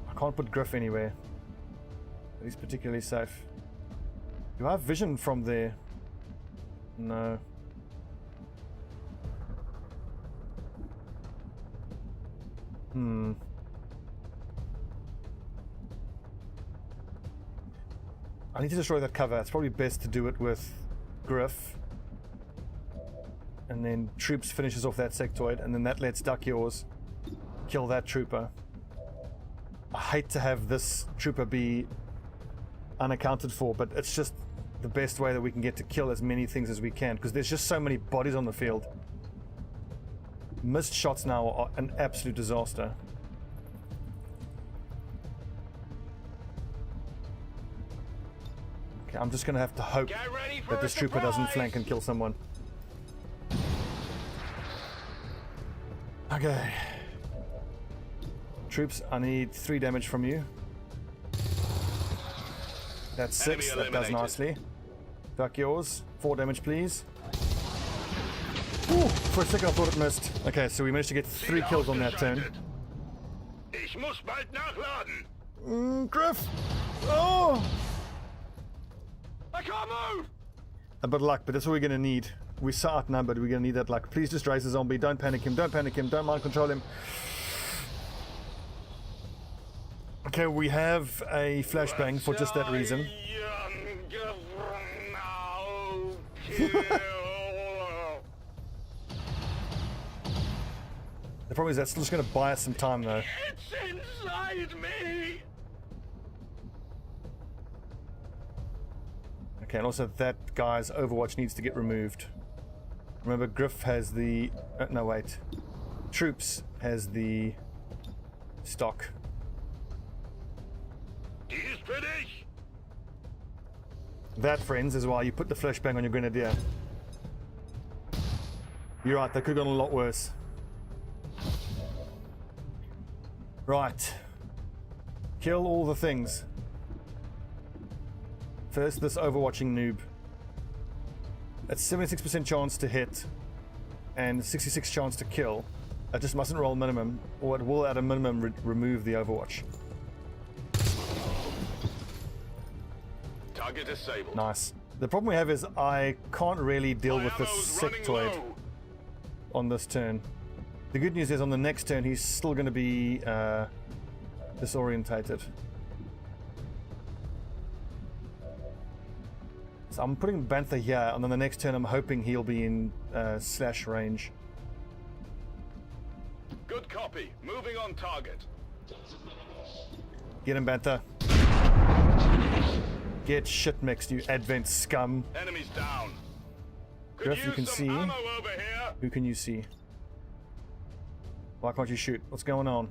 I can't put Griff anywhere. But he's particularly safe. Do I have vision from there? No. I need to destroy that cover. It's probably best to do it with Griff. And then troops finishes off that sectoid, and then that lets Duck Yours kill that trooper. I hate to have this trooper be unaccounted for, but it's just the best way that we can get to kill as many things as we can, because there's just so many bodies on the field. Missed shots now are an absolute disaster. Okay, I'm just gonna have to hope that this trooper doesn't flank and kill someone. Okay. Troops, I need 3 damage from you. That's 6, that does nicely. Duck Yours, 4 damage please. Ooh, for a second I thought it missed. Okay, so we managed to get 3 kills on that turn. Ich muss bald nachladen. Griff! Oh! I can't move! A bit of luck, but that's what we're gonna need. We're so outnumbered, we're gonna need that luck. Please just raise the zombie, don't panic him, don't mind control him. Okay, we have a flashbang for just that reason. The problem is that's still just gonna buy us some time though. It's inside me! Okay, and also that guy's Overwatch needs to get removed. Remember, Griff has the... no, wait. Troops has the stock. That, friends, is why you put the flashbang on your Grenadier. You're right, that could have gone a lot worse. Right. Kill all the things. First, this overwatching noob. That's 76% chance to hit and 66 chance to kill. I just mustn't roll minimum, or it will at a minimum remove the overwatch. Target disabled. Nice. The problem we have is I can't really deal with this sectoid on this turn. The good news is on the next turn he's still going to be disorientated. So I'm putting Bantha here, and then the next turn I'm hoping he'll be in slash range. Good copy. Moving on target. Get him, Bantha. Get shit mixed, you Advent scum. Enemies down. Griff, you can see. Who can you see? Why can't you shoot? What's going on?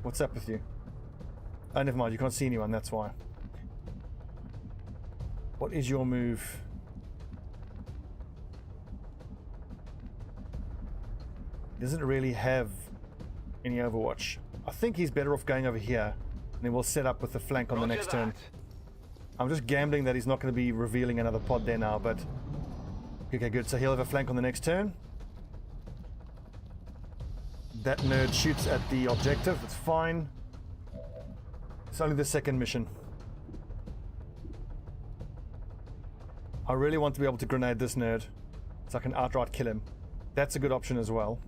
What's up with you? Oh, never mind. You can't see anyone. That's why. What is your move? He doesn't really have any Overwatch. I think he's better off going over here, and then we'll set up with the flank on the next turn. I'm just gambling that he's not going to be revealing another pod there now, but... Okay, good. So he'll have a flank on the next turn. That nerd shoots at the objective. It's fine. It's only the second mission. I really want to be able to grenade this nerd so I can outright kill him. That's a good option as well.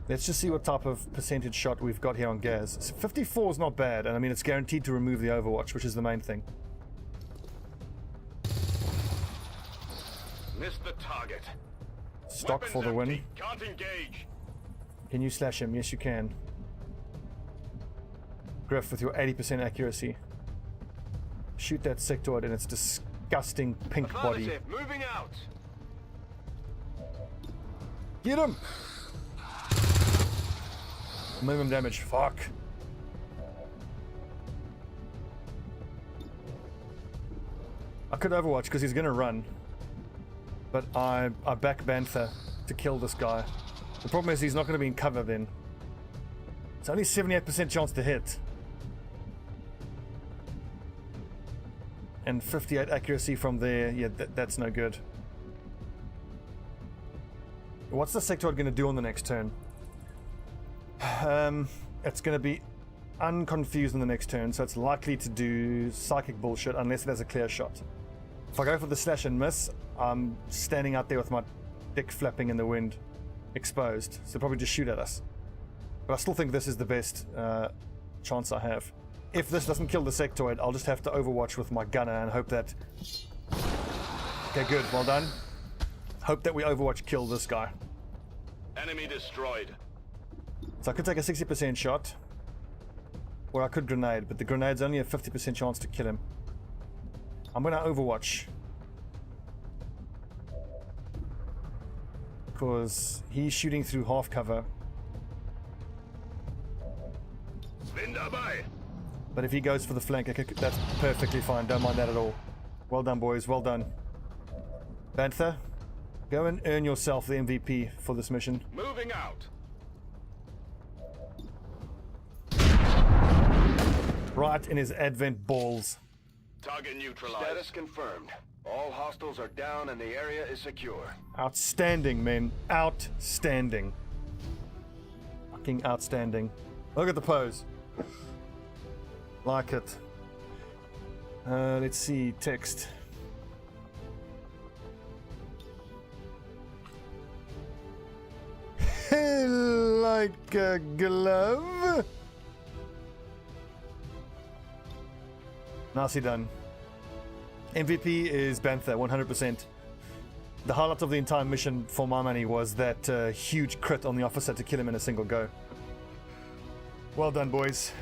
Let's just see what type of percentage shot we've got here on Gaz. So 54 is not bad, and I mean it's guaranteed to remove the Overwatch, which is the main thing. Missed the target. Stock for the win. Can't engage. Can you slash him? Yes, you can. Griff, with your 80% accuracy. Shoot that sectoid in its disgusting pink body. Moving out. Get him! Minimum damage. Fuck. I could Overwatch because he's gonna run. But I back Bantha to kill this guy. The problem is he's not going to be in cover then. It's only 78% chance to hit. And 58 accuracy from there. Yeah, that's no good. What's the sectoid going to do on the next turn? It's going to be unconfused on the next turn, so it's likely to do psychic bullshit unless it has a clear shot. If I go for the slash and miss, I'm standing out there with my dick flapping in the wind, exposed, so probably just shoot at us. But I still think this is the best chance I have. If this doesn't kill the sectoid, I'll just have to Overwatch with my gunner and hope that Okay, good. Well done. Hope that we Overwatch kill this guy. Enemy destroyed. So I could take a 60% shot. Or I could grenade, but the grenade's only a 50% chance to kill him. I'm gonna Overwatch. Because he's shooting through half cover. Bin dabei. But if he goes for the flank, that's perfectly fine. Don't mind that at all. Well done, boys. Well done. Bantha, go and earn yourself the MVP for this mission. Moving out. Right in his Advent balls. Target neutralized. Status confirmed. All hostiles are down and the area is secure. Outstanding, men. Outstanding. Fucking outstanding. Look at the pose. Like it. Let's see. Text. Like a glove. Nicely done. MVP is Bantha, 100%. The highlight of the entire mission, for my money, was that huge crit on the officer to kill him in a single go. Well done, boys.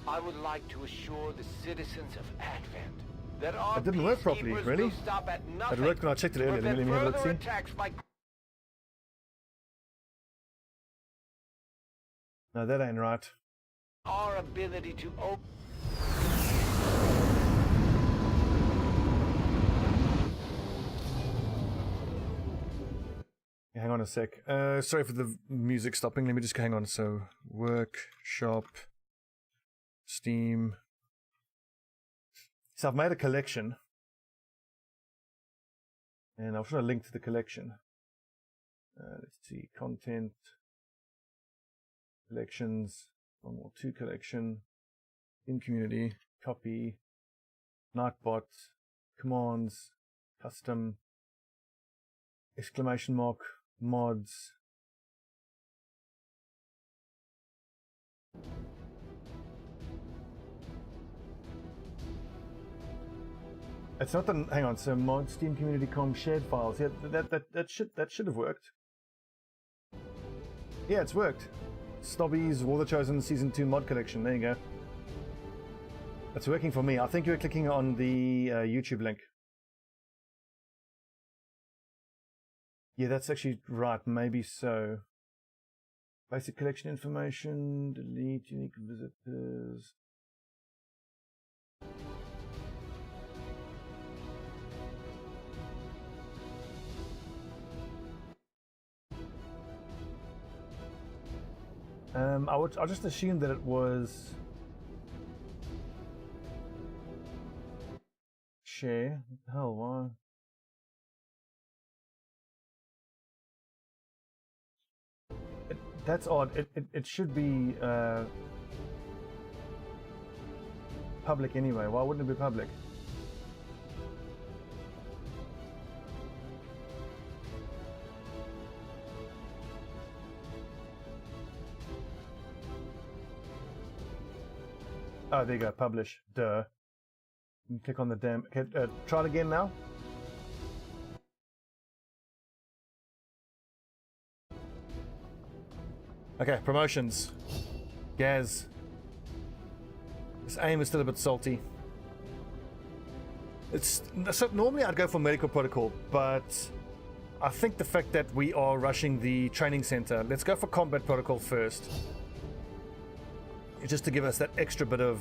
I would like to assure the citizens of Advent that our It didn't work properly, peacekeepers really? will stop at nothing It worked when I checked it to earlier. Let me have a look, prevent see. further attacks by... No, that ain't right. Our ability to open... Hang on a sec. Sorry for the music stopping. Let me just hang on. So, workshop, Steam. So I've made a collection. And I'll show a link to the collection. Let's see. Content. Collections. 1 more 2 collection. In community. Copy. Nightbot. Commands. Custom. Exclamation mark. Mods. It's not the, hang on, so mod Steam community com shared files. Yeah, that should have worked. Yeah, it's worked. Stobbie's War the Chosen Season 2 mod collection. There you go. It's working for me. I think you were clicking on the YouTube link. Yeah, that's actually right. Maybe so. Basic collection information. Delete unique visitors. I'll just assume that it was share. What the hell? Why? That's odd. It should be public anyway. Why wouldn't it be public? Oh, there you go. Publish. Duh. You can click on the damn. Okay, try it again now. Okay, promotions. Gaz. This aim is still a bit salty. So normally I'd go for medical protocol, but I think the fact that we are rushing the training center, let's go for combat protocol first. Just to give us that extra bit of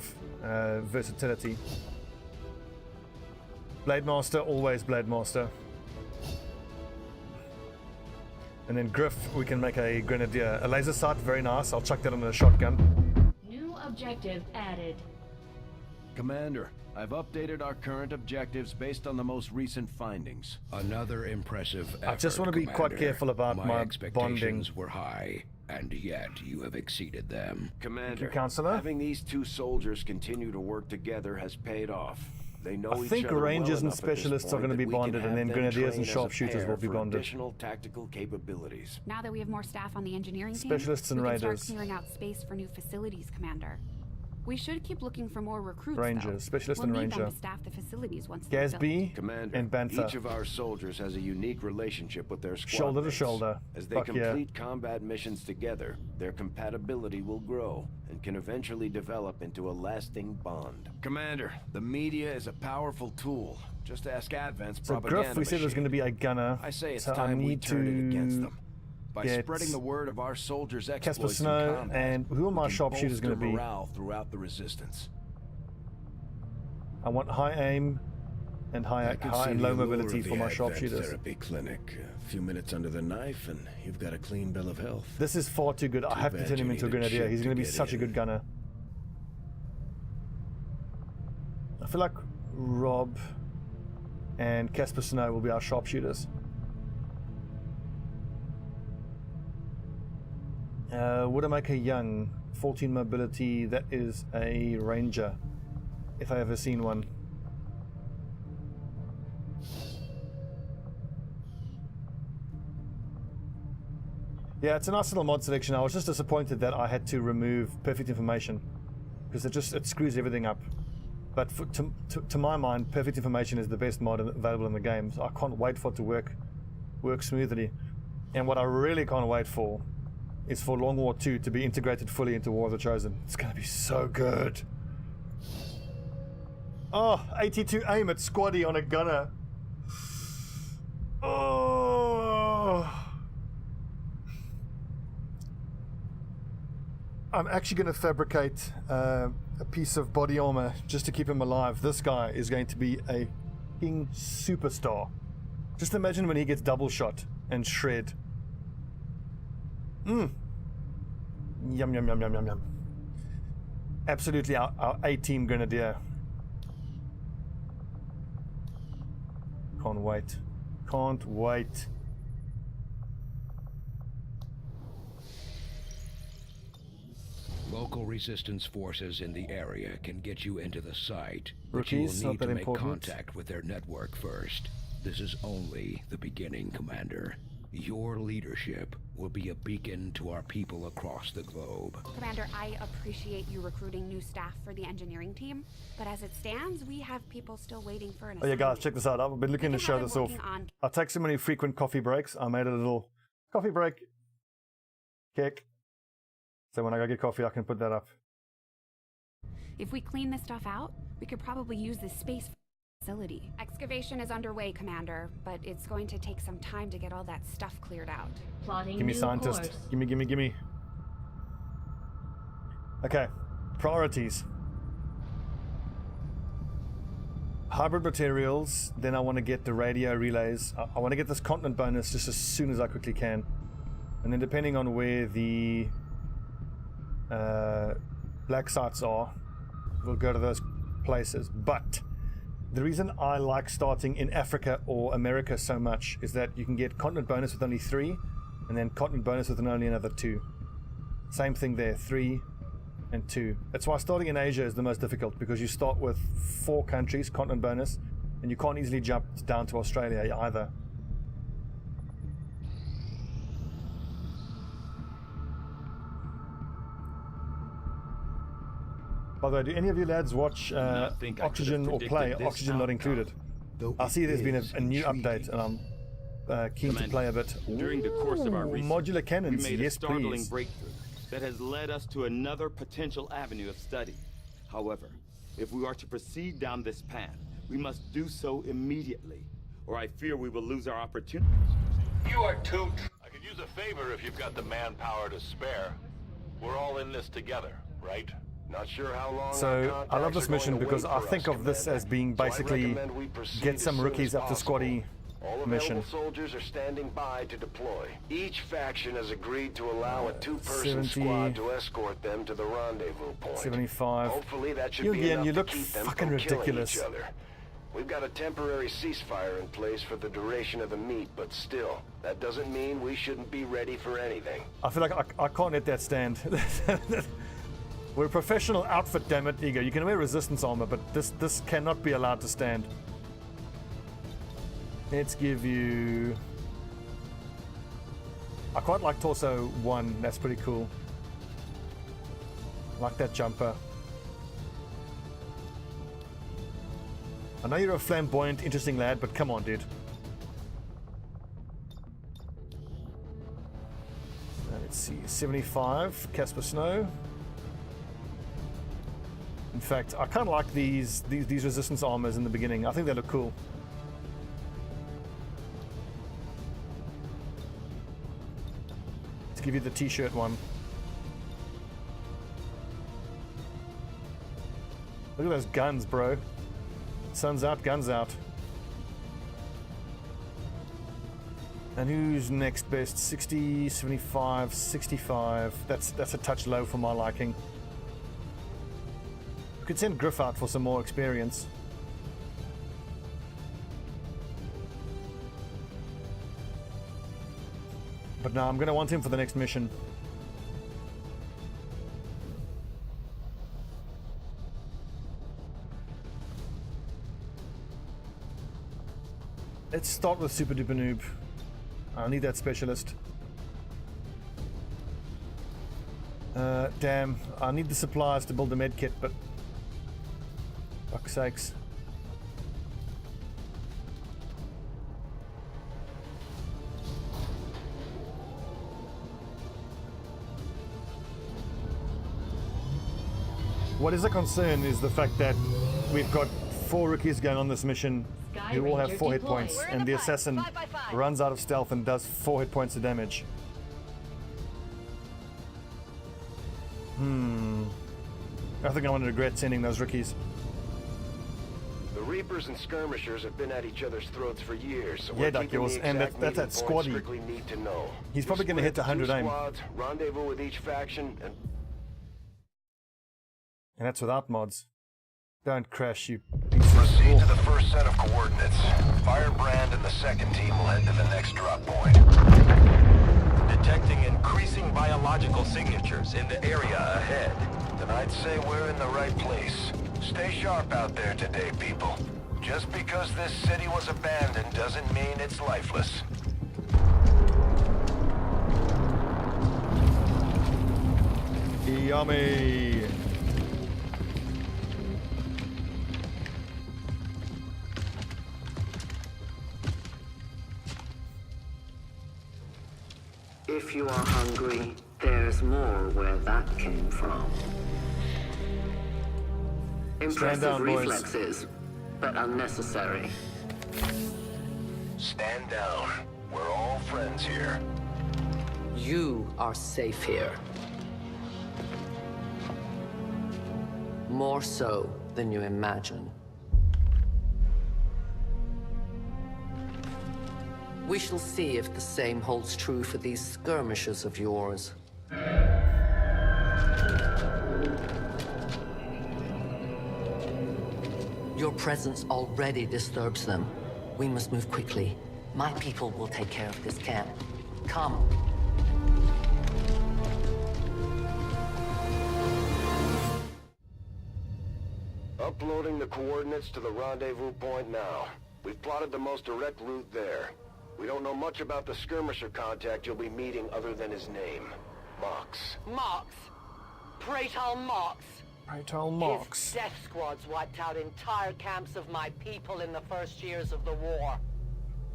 versatility. Blade Master, always Blade Master. And then Griff, we can make a Grenadier. A laser sight, very nice. I'll chuck that on a shotgun. New objective added. Commander, I've updated our current objectives based on the most recent findings. Another impressive effort, I just want to be quite careful about my expectations bonding. were high, and yet you have exceeded them. Commander, Counselor. having these two soldiers continue to work together has paid off. They know I think each other Rangers well and enough at this Specialists are point going to be that we can bonded, and have then them Grenadiers train and as a Sharpshooters pair will be for bonded. additional tactical capabilities. Now that we have more staff on the engineering team, Specialists and we can start Raiders. clearing out space for new facilities, Commander. We should keep looking for more recruits, Ranger, though. specialist we'll and need ranger. them to staff the facilities once they're built. Gasby Commander, and Bantha. each of our soldiers has a unique relationship with their squad Shoulder to mates. shoulder. As they Fuck yeah. complete combat missions together, their compatibility will grow and can eventually develop into a lasting bond. Commander, the media is a powerful tool. Just ask Advent's So propaganda Griff, we said there's machine. going to be a gunner. I say it's so time I we need turn it against to them. By get spreading the word of our soldiers' Casper exploits in Snow, combat, and who are my we can sharpshooters going to bolster be? morale throughout the resistance. I want high aim and high and low mobility for my sharpshooters. Therapy clinic. A few minutes under the knife, and you've got a clean bill of health. This is far too good. I have to bad turn him you into a needed grenadier. shit He's to going to be get such a in. good gunner. I feel like Rob and Casper Snow will be our sharpshooters. Widowmaker Young, 14 mobility. That is a ranger, if I ever seen one. Yeah, it's a nice little mod selection. I was just disappointed that I had to remove perfect information because it screws everything up. But to my mind, perfect information is the best mod available in the game. So I can't wait for it to work smoothly. And what I really can't wait for is for Long War 2 to be integrated fully into War of the Chosen. It's going to be so good. Oh, 82 aim at Squaddy on a gunner. Oh. I'm actually going to fabricate a piece of body armor just to keep him alive. This guy is going to be a king superstar. Just imagine when he gets double shot and shred. Yum, yum, yum, yum, yum, yum. Absolutely our A-team grenadier. Can't wait. Can't wait. Local resistance forces in the area can get you into the site, but you will Rookies, not need that to make important. contact with their network first. This is only the beginning, Commander. Your leadership will be a beacon to our people across the globe. Commander, I appreciate you recruiting new staff for the engineering team, but as it stands, we have people still waiting for an Oh yeah, guys, assignment. check this out. I've been looking to We can show have this them off. working on- I take so many frequent coffee breaks. I made a little coffee break kick. So when I go get coffee, I can put that up. If we clean this stuff out, we could probably use this space facility. Excavation is underway, Commander, but it's going to take some time to get all that stuff cleared out. Plotting Give me new scientist. course. Gimme. Okay, priorities. Hybrid materials, then I want to get the radio relays. I want to get this continent bonus just as soon as I quickly can. And then depending on where the black sites are, we'll go to those places. But the reason I like starting in Africa or America so much is that you can get continent bonus with only 3, and then continent bonus with only another 2. Same thing there, 3 and 2. That's why starting in Asia is the most difficult, because you start with 4 countries, continent bonus, and you can't easily jump down to Australia either. By the way, do any of you lads watch Not think I Oxygen could've or play predicted this Oxygen Not outcome. Included? I see there's been a new update, and I'm keen to Commander, play a bit. During the course of our Ooh, research, modular we cannons, made a yes startling please. breakthrough that has led us to another potential avenue of study. However, if we are to proceed down this path, we must do so immediately, or I fear we will lose our opportunity. You are too... I could use a favor if you've got the manpower to spare. We're all in this together, right? Not sure how long. So I love this mission because I think of this as being basically get some rookies up to Squaddy All mission. available soldiers are standing by to deploy. Each faction has agreed to allow a 2-person 70, squad to escort them to the rendezvous point. 75. Hopefully that should You be again, enough you to look keep them fucking from killing ridiculous. each other. We've got a temporary ceasefire in place for the duration of the meet, but still, that doesn't mean we shouldn't be ready for anything. I feel like I can't let that stand. We're a professional outfit, damn it, Ego. You can wear resistance armor, but this cannot be allowed to stand. Let's give you... I quite like Torso 1, that's pretty cool. I like that jumper. I know you're a flamboyant, interesting lad, but come on, dude. Let's see, 75, Casper Snow. In fact, I kind of like these resistance armors in the beginning. I think they look cool. Let's give you the t-shirt one. Look at those guns, bro. Sun's out, guns out. And who's next best? 60, 75, 65. That's a touch low for my liking. We could send Griff out for some more experience. But no, I'm going to want him for the next mission. Let's start with Super Duper Noob. I need that specialist. Damn, I need the supplies to build a med kit, but fuck's sakes. What is a concern is the fact that we've got 4 rookies going on this mission who all have 4 hit points, and the assassin runs out of stealth and does 4 hit points of damage. I think I'm going to regret sending those rookies. The Reapers and Skirmishers have been at each other's throats for years, so yeah, Duck Yours, and that's that Squaddy. He's probably going to hit 100 aim. Rendezvous with each faction, and that's without mods. Don't crash, you. Proceed to the first set of coordinates. Firebrand and the second team will head to the next drop point. Detecting increasing biological signatures in the area ahead. Then I'd say we're in the right place. Stay sharp out there today, people. Just because this city was abandoned doesn't mean it's lifeless. Yummy! If you are hungry, there's more where that came from. Impressive reflexes, but unnecessary. Stand down. We're all friends here. You are safe here. More so than you imagine. We shall see if the same holds true for these skirmishers of yours. Your presence already disturbs them. We must move quickly. My people will take care of this camp. Come. Uploading the coordinates to the rendezvous point now. We've plotted the most direct route there. We don't know much about the skirmisher contact you'll be meeting other than his name. Mox. Mox. Praetal Mox. Praetal Mox. His death squads wiped out entire camps of my people in the first years of the war.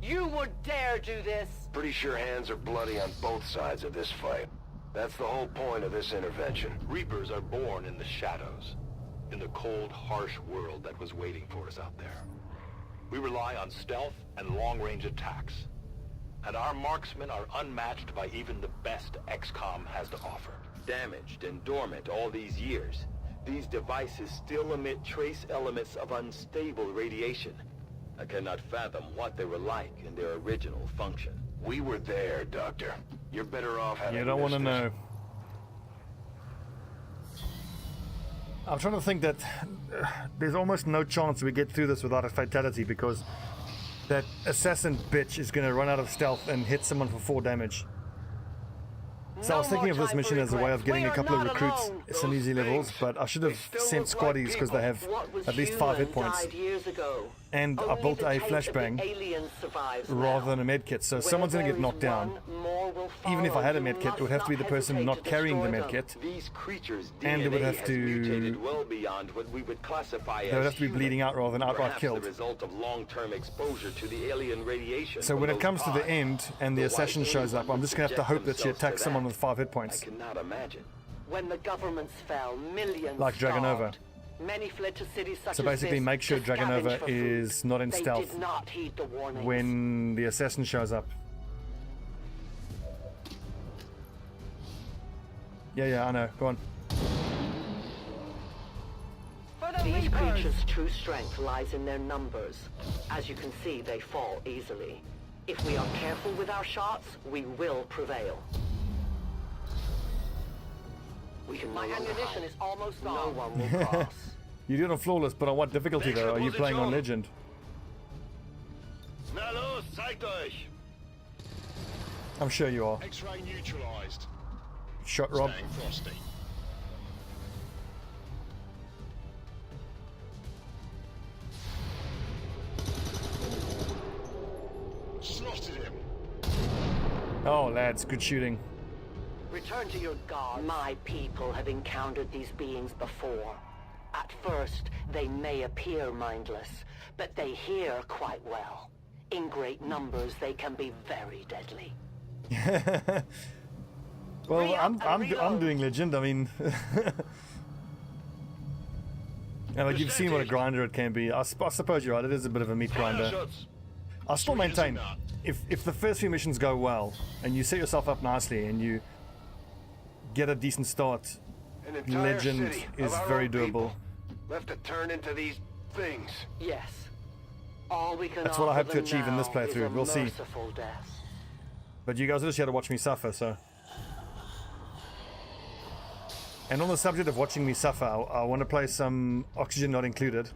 You would dare do this? Pretty sure hands are bloody on both sides of this fight. That's the whole point of this intervention. Reapers are born in the shadows, in the cold, harsh world that was waiting for us out there. We rely on stealth and long-range attacks. And our marksmen are unmatched by even the best XCOM has to offer. Damaged and dormant all these years, these devices still emit trace elements of unstable radiation. I cannot fathom what they were like in their original function. We were there, Doctor. You're better off having You don't want to know. I'm trying to think that there's almost no chance we get through this without a fatality, because that assassin bitch is going to run out of stealth and hit someone for 4 damage. So I was thinking of this mission as a way of getting a couple of recruits some easy levels, but I should have sent squaddies because they have at least 5 hit points. Years ago. and I built a flashbang rather than a medkit. So someone's going to get knocked down. Even if I had a medkit, it would have to be the person not carrying the medkit, and it would have to. They would have to be bleeding out rather than outright killed. So when it comes to the end and the assassin shows up, I'm just going to have to hope that she attacks someone with 5 hit points. When the governments fell, millions like Dragonova. Many fled to cities such So basically as this make sure to scavenge Dragonova for food. is not in They stealth did not heed the warnings. when the assassin shows up. Yeah, I know. Go on. These creatures' true strength lies in their numbers. As you can see, they fall easily. If we are careful with our shots, we will prevail. My ammunition is almost gone. No one will cross. You do it on flawless, but on what difficulty though? Are you playing on legend? Na los, zeigt euch! I'm sure you are. X-ray neutralized. Shot Rob. Staying frosty. Slotted him. Oh lads, good shooting. Return to your god. My people have encountered these beings before. At first, they may appear mindless, but they hear quite well. In great numbers, they can be very deadly. Well, I'm doing legend. I mean, and like you've seen what a grinder it can be. I suppose you're right. It is a bit of a meat grinder. I still maintain, if the first few missions go well and you set yourself up nicely and you get a decent start, legend is very doable. Left to turn into these things. Yes. All we can That's what I hope to offer achieve in this them now playthrough. is a We'll see. merciful death. But you guys are just here to watch me suffer, so. And on the subject of watching me suffer, I want to play some Oxygen Not Included,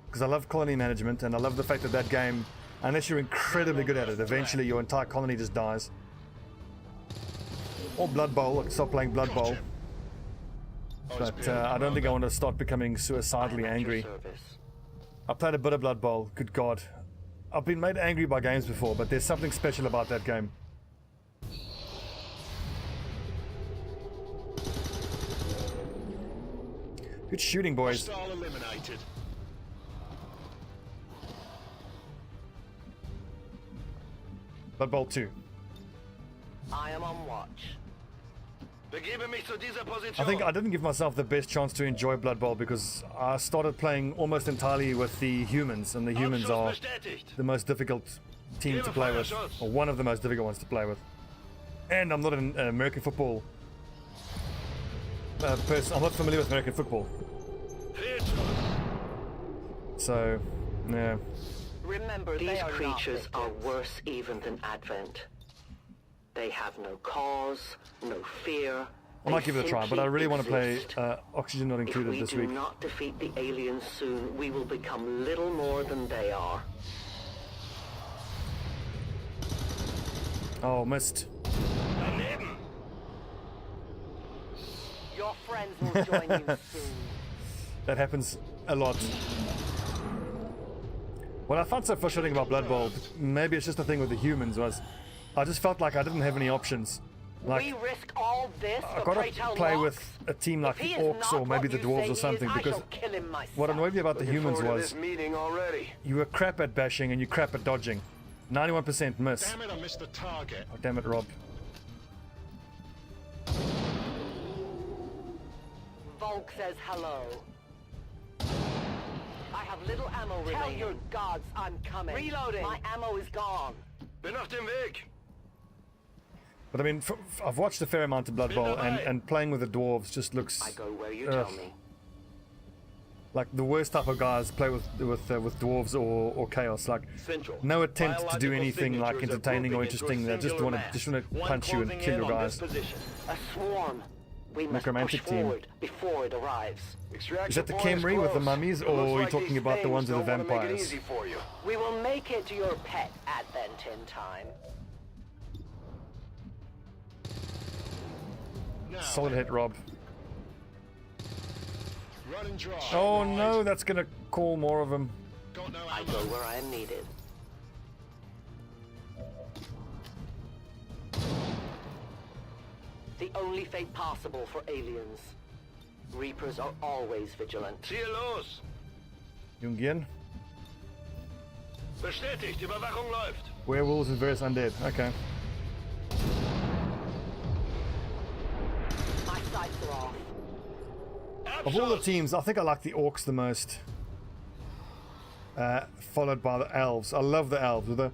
because I love colony management, and I love the fact that that game, unless you're incredibly good at it, eventually your entire colony just dies. Or Blood Bowl. I can stop playing Blood Bowl. But I don't think I want to start becoming suicidally angry. I played a bit of Blood Bowl. Good God. I've been made angry by games before, but there's something special about that game. Good shooting, boys. Hostile eliminated. Blood Bowl 2. I am on watch. Begebe mich zu dieser Position. I think I didn't give myself the best chance to enjoy Blood Bowl because I started playing almost entirely with the humans, and the humans are the most difficult team to play with, or one of the most difficult ones to play with. And I'm not an American football person. I'm not familiar with American football. So, yeah. Remember, these creatures are worse even than Advent. They have no cause, no fear. I might give it a try, but I really want to play Oxygen Not Included this week. If we do not defeat the aliens soon, we will become little more than they are. Oh, missed. Your friends will join you soon. That happens a lot. What I found so frustrating about Blood Bowl, maybe it's just a thing with the humans, was I just felt like I didn't have any options. Like, we risk all this I gotta play with a team like the Orcs or maybe the Dwarves or something, because what annoyed me about the humans was you were crap at bashing and you crap at dodging. 91% miss. Damn it, I missed the target. Oh, damn it, Rob. Volk says hello. I have little ammo remaining. Tell your gods I'm coming. Reloading. My ammo is gone. Bin auf dem Weg. But I mean, I've watched a fair amount of Blood Bowl, and playing with the Dwarves just looks... I go where you tell me. Like the worst type of guys play with Dwarves or Chaos. Like, no attempt to do anything like entertaining or interesting. They just want to punch you and kill your guys. A swarm. We must Necromantic push team. forward before it arrives. Is that the Khemri with the mummies, or are you talking about the ones with the vampires? We will make it to your pet Advent in time. Solid hit, Rob. Run and drive. Oh no, that's gonna call more of them. I go where I am needed. The only fate possible for aliens. Reapers are always vigilant. Ziel los! Jungian. Bestätigt, Überwachung läuft. Werewolves and various undead. Okay. My sights are off. Of all the teams, I think I like the orcs the most. Followed by the elves. I love the elves with the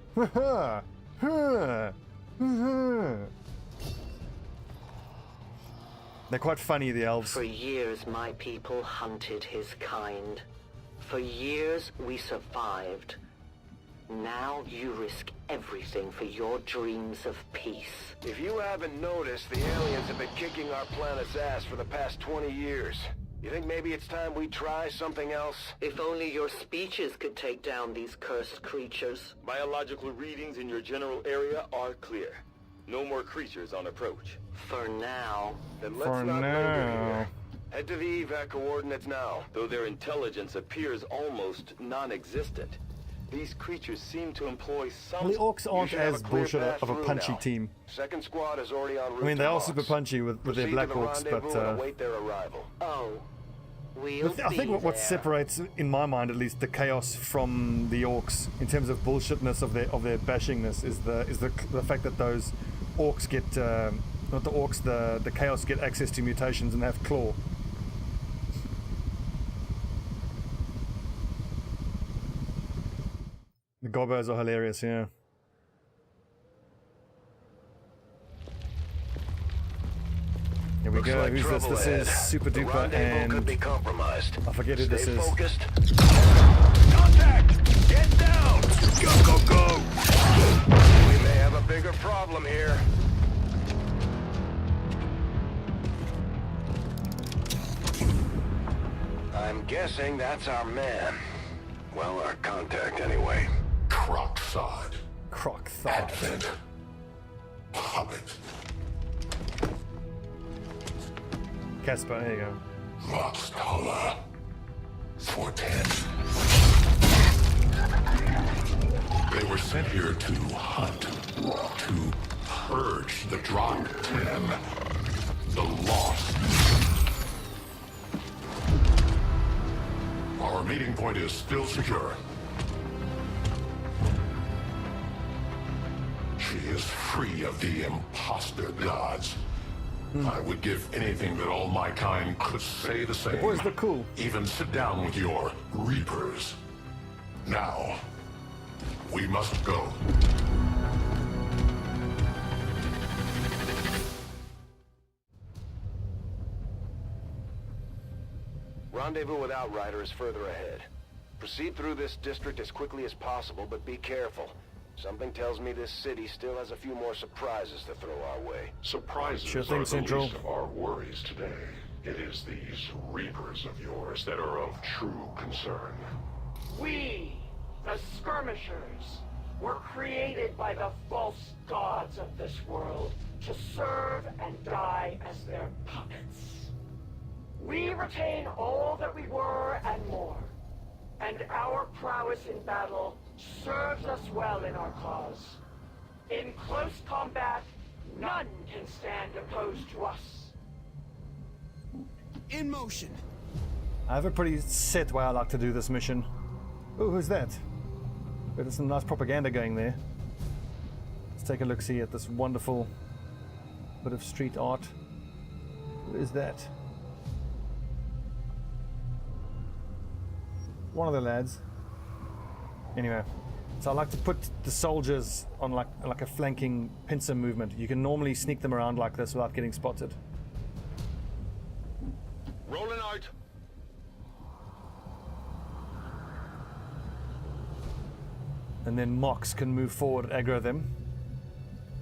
They're quite funny, the elves. For years, my people hunted his kind. For years, we survived. Now you risk everything for your dreams of peace. If you haven't noticed, the aliens have been kicking our planet's ass for the past 20 years. You think maybe it's time we try something else? If only your speeches could take down these cursed creatures. Biological readings in your general area are clear. No more creatures on approach. For now. Then let's not linger here. Head to the evac coordinates now. Though their intelligence appears almost non-existent, these creatures seem to employ some... Well, the orcs aren't as bullshit of a punchy team. Second squad is already en route. I mean, they are super punchy with their black orcs, but await their arrival. Oh, I think what separates, in my mind at least, the chaos from the orcs in terms of bullshitness of their bashingness is the fact that those orcs get not the orcs, the chaos get access to mutations and have claw. The gobbos are hilarious, yeah. Here we go. Who's this? This is Super Duper, and could be compromised. I forget who this is. Focused. Contact! Get down! Go, go, go! We may have a bigger problem here. I'm guessing that's our man. Well, our contact anyway. Croc-thawed. Croc-thawed. Advent. Puppet. Casper, there you go. Moxtala. 410. They were sent here to hunt. To purge the Drop 10. The Lost. Our meeting point is still secure. She is free of the imposter gods. I would give anything that all my kind could say the same. The boys look cool. Even sit down with your Reapers. Now, we must go. Rendezvous with Outrider is further ahead. Proceed through this district as quickly as possible, but be careful. Something tells me this city still has a few more surprises to throw our way. Surprises Sure thing, are the Central. least of our worries today. It is these Reapers of yours that are of true concern. We, the Skirmishers, were created by the false gods of this world to serve and die as their puppets. We retain all that we were and more, and our prowess in battle serves us well in our cause. In close combat, none can stand opposed to us. In motion. I have a pretty set way I like to do this mission. Oh, who's that? There's some nice propaganda going there. Let's take a look-see at this wonderful bit of street art. Who is that? One of the lads. Anyway, so I like to put the soldiers on like a flanking pincer movement. You can normally sneak them around like this without getting spotted. Rolling out. And then Mox can move forward, aggro them.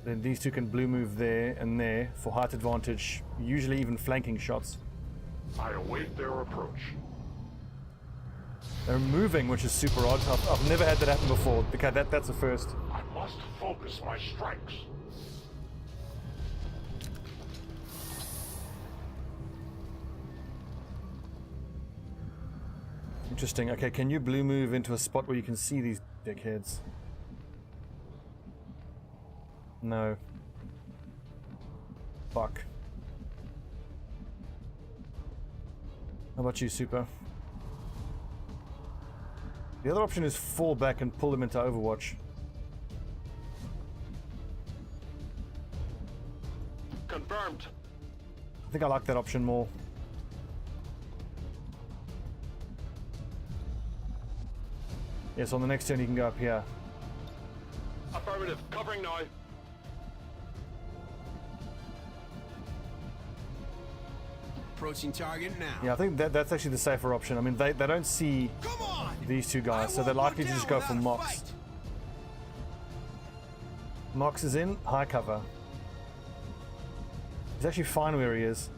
Then these two can blue move there and there for height advantage, usually even flanking shots. I await their approach. They're moving, which is super odd. I've never had that happen before. Okay, that's a first. I must focus my strikes. Interesting. Okay, can you blue move into a spot where you can see these dickheads? No. Fuck. How about you, Super? The other option is fall back and pull them into Overwatch. Confirmed. I think I like that option more. Yes, on the next turn you can go up here. Affirmative. Covering now. Approaching target now. Yeah, I think that's actually the safer option. I mean, they don't see these two guys, so they're likely to just go for Mox. Mox is in high cover. He's actually fine where he is.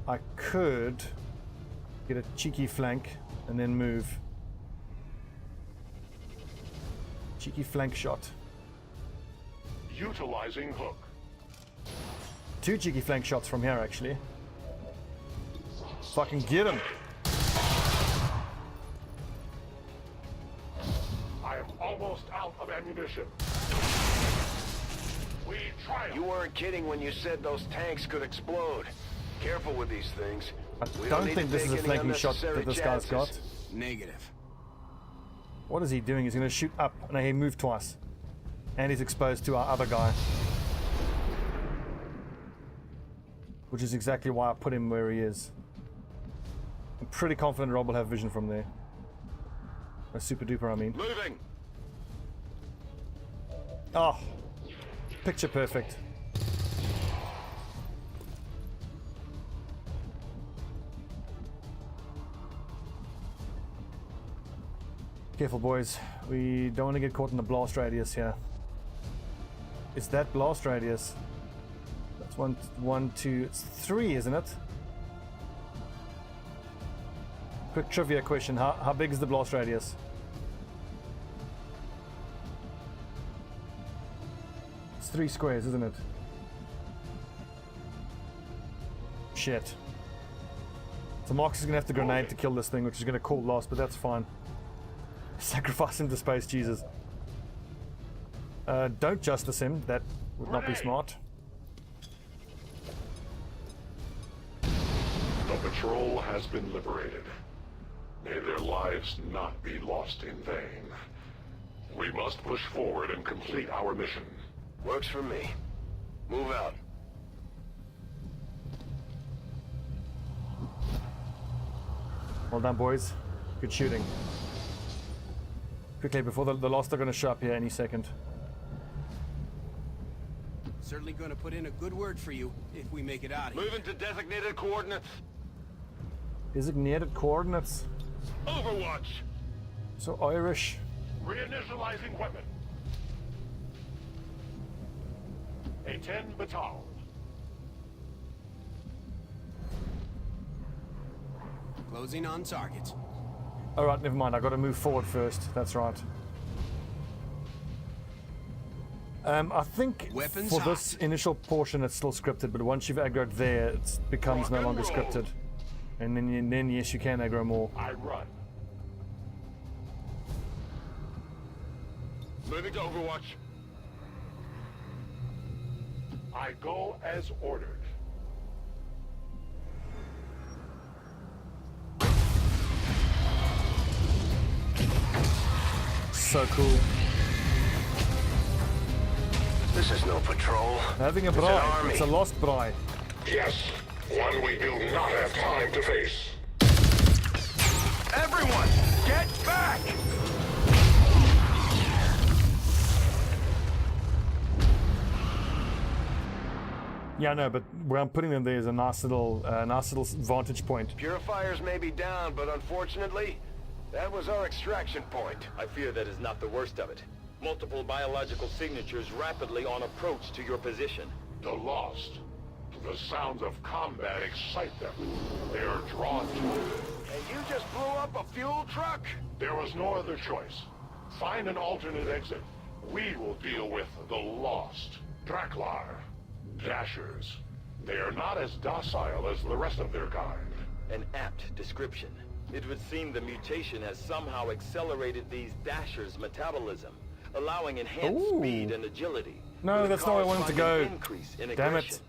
I could get a cheeky flank and then move. Cheeky flank shot. Utilizing hook. 2 cheeky flank shots from here, actually. Fucking get him! I am almost out of ammunition. We triumph. You weren't kidding when you said those tanks could explode. Careful with these things. I don't think this is a flanking shot that this guy's got. Negative. What is he doing? He's going to shoot up. No, he moved twice. And he's exposed to our other guy. Which is exactly why I put him where he is. I'm pretty confident Rob will have vision from there. A super duper, I mean. Moving. Oh, picture perfect. Careful, boys. We don't want to get caught in the blast radius here. It's that blast radius. That's one, two, it's 3, isn't it? Quick trivia question. How big is the blast radius? It's 3 squares, isn't it? Shit. So Marcus is going to have to grenade to kill this thing, which is going to call loss, but that's fine. Sacrifice him to space, Jesus. Don't justice him. That would not be smart. The patrol has been liberated. May their lives not be lost in vain. We must push forward and complete our mission. Works for me. Move out. Well done, boys. Good shooting. Quickly, before the Lost are going to show up here any second. Certainly going to put in a good word for you if we make it out of here. Moving to designated coordinates. Designated coordinates? Overwatch. So Irish. Reinitializing weapon. A-10 batal. Closing on target. Alright, never mind. I got to move forward first. That's right. I think Weapons for hot. this initial portion it's still scripted, but once you've aggroed there, it becomes no longer scripted. And then yes, you can aggro more. I run. Moving to Overwatch. I go as ordered. So cool. This is no patrol. Having a It's an bride. army. It's a lost bride. Yes, one we do not have time to face. Everyone, get back! Yeah, I know, but where I'm putting them there is a nice little vantage point. Purifiers may be down, but unfortunately, that was our extraction point. I fear that is not the worst of it. Multiple biological signatures rapidly on approach to your position. The Lost. The sounds of combat excite them. They are drawn to it. And you just blew up a fuel truck? There was no other choice. Find an alternate exit. We will deal with the Lost. Draklar. Dashers. They are not as docile as the rest of their kind. An apt description. It would seem the mutation has somehow accelerated these Dashers' metabolism, allowing enhanced speed and agility. No, that's not where I wanted to go. Increase in Damn aggression. it.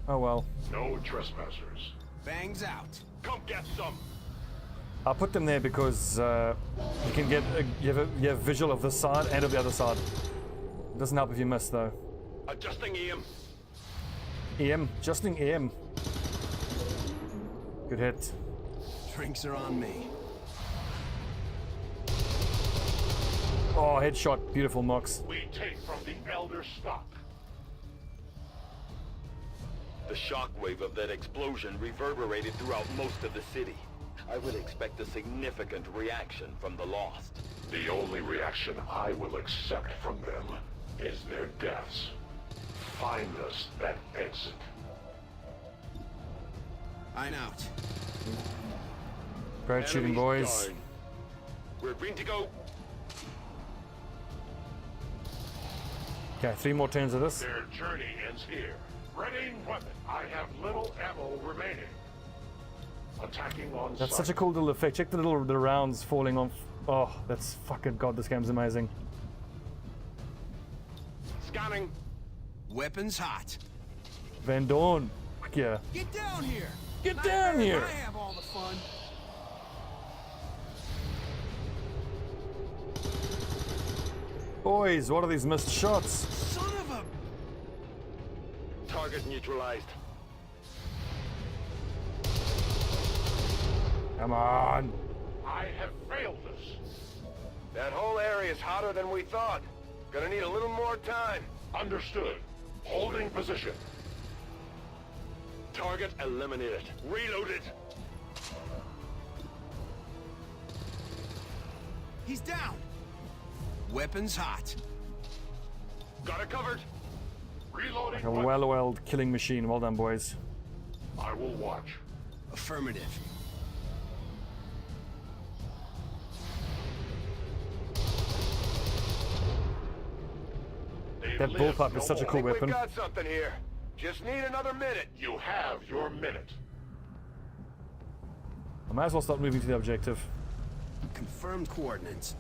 Oh well. No trespassers. Bangs out. Come get some. I'll put them there because you can get you have visual of this side and of the other side. It doesn't help if you miss though. Adjusting aim. EM, adjusting EM. Good hit. Drinks are on me. Oh, headshot, beautiful Mox. We take from the Elder stock. The shockwave of that explosion reverberated throughout most of the city. I would expect a significant reaction from the Lost. The only reaction I will accept from them is their deaths. Find us that exit. I'm out. Great shooting, boys. Down. We're green to go. Okay, 3 more turns of this. Their journey ends here. Readying weapon. I have little ammo remaining. Attacking on That's sight. such a cool little effect. Check the rounds falling off. Oh, that's fucking god. This game's amazing. Scanning. Weapons hot. Van Dorn. Fuck yeah. Get down here. Get Not down fair, here. I have all the fun. Boys, what are these missed shots? Son of a... Target neutralized. Come on. I have failed this. That whole area is hotter than we thought. Gonna need a little more time. Understood. Holding position. Target eliminated. Reloaded. He's down. Weapons hot. Got it covered. Reloading. Like a well-oiled killing machine. Well done, boys. I will watch. Affirmative. That bullpup is such a cool I think weapon. we've got something here. Just need another minute. You have your minute. I might as well start moving to the objective. Confirmed coordinates.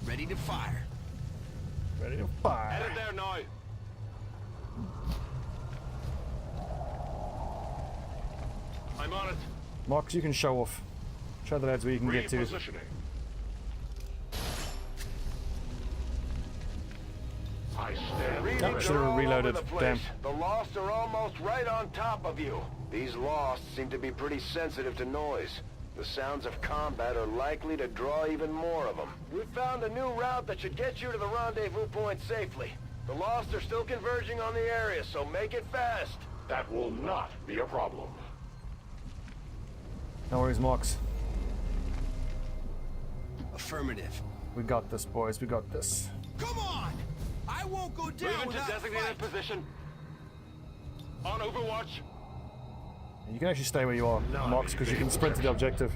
Ready to fire. Ready to fire. Headed there now. I'm on it. Mox, you can show off. Show the lads where you can get to. Repositioning. I stand. Oh, should have reloaded. Damn. The Lost are almost right on top of you. These Lost seem to be pretty sensitive to noise. The sounds of combat are likely to draw even more of them. We've found a new route that should get you to the rendezvous point safely. The Lost are still converging on the area, so make it fast. That will not be a problem. No worries, Mox. Affirmative. We got this, boys. We got this. Come on! I won't go down Moving to without a designated fight. position. On Overwatch. You can actually stay where you are, Mox, because you can sprint to the objective.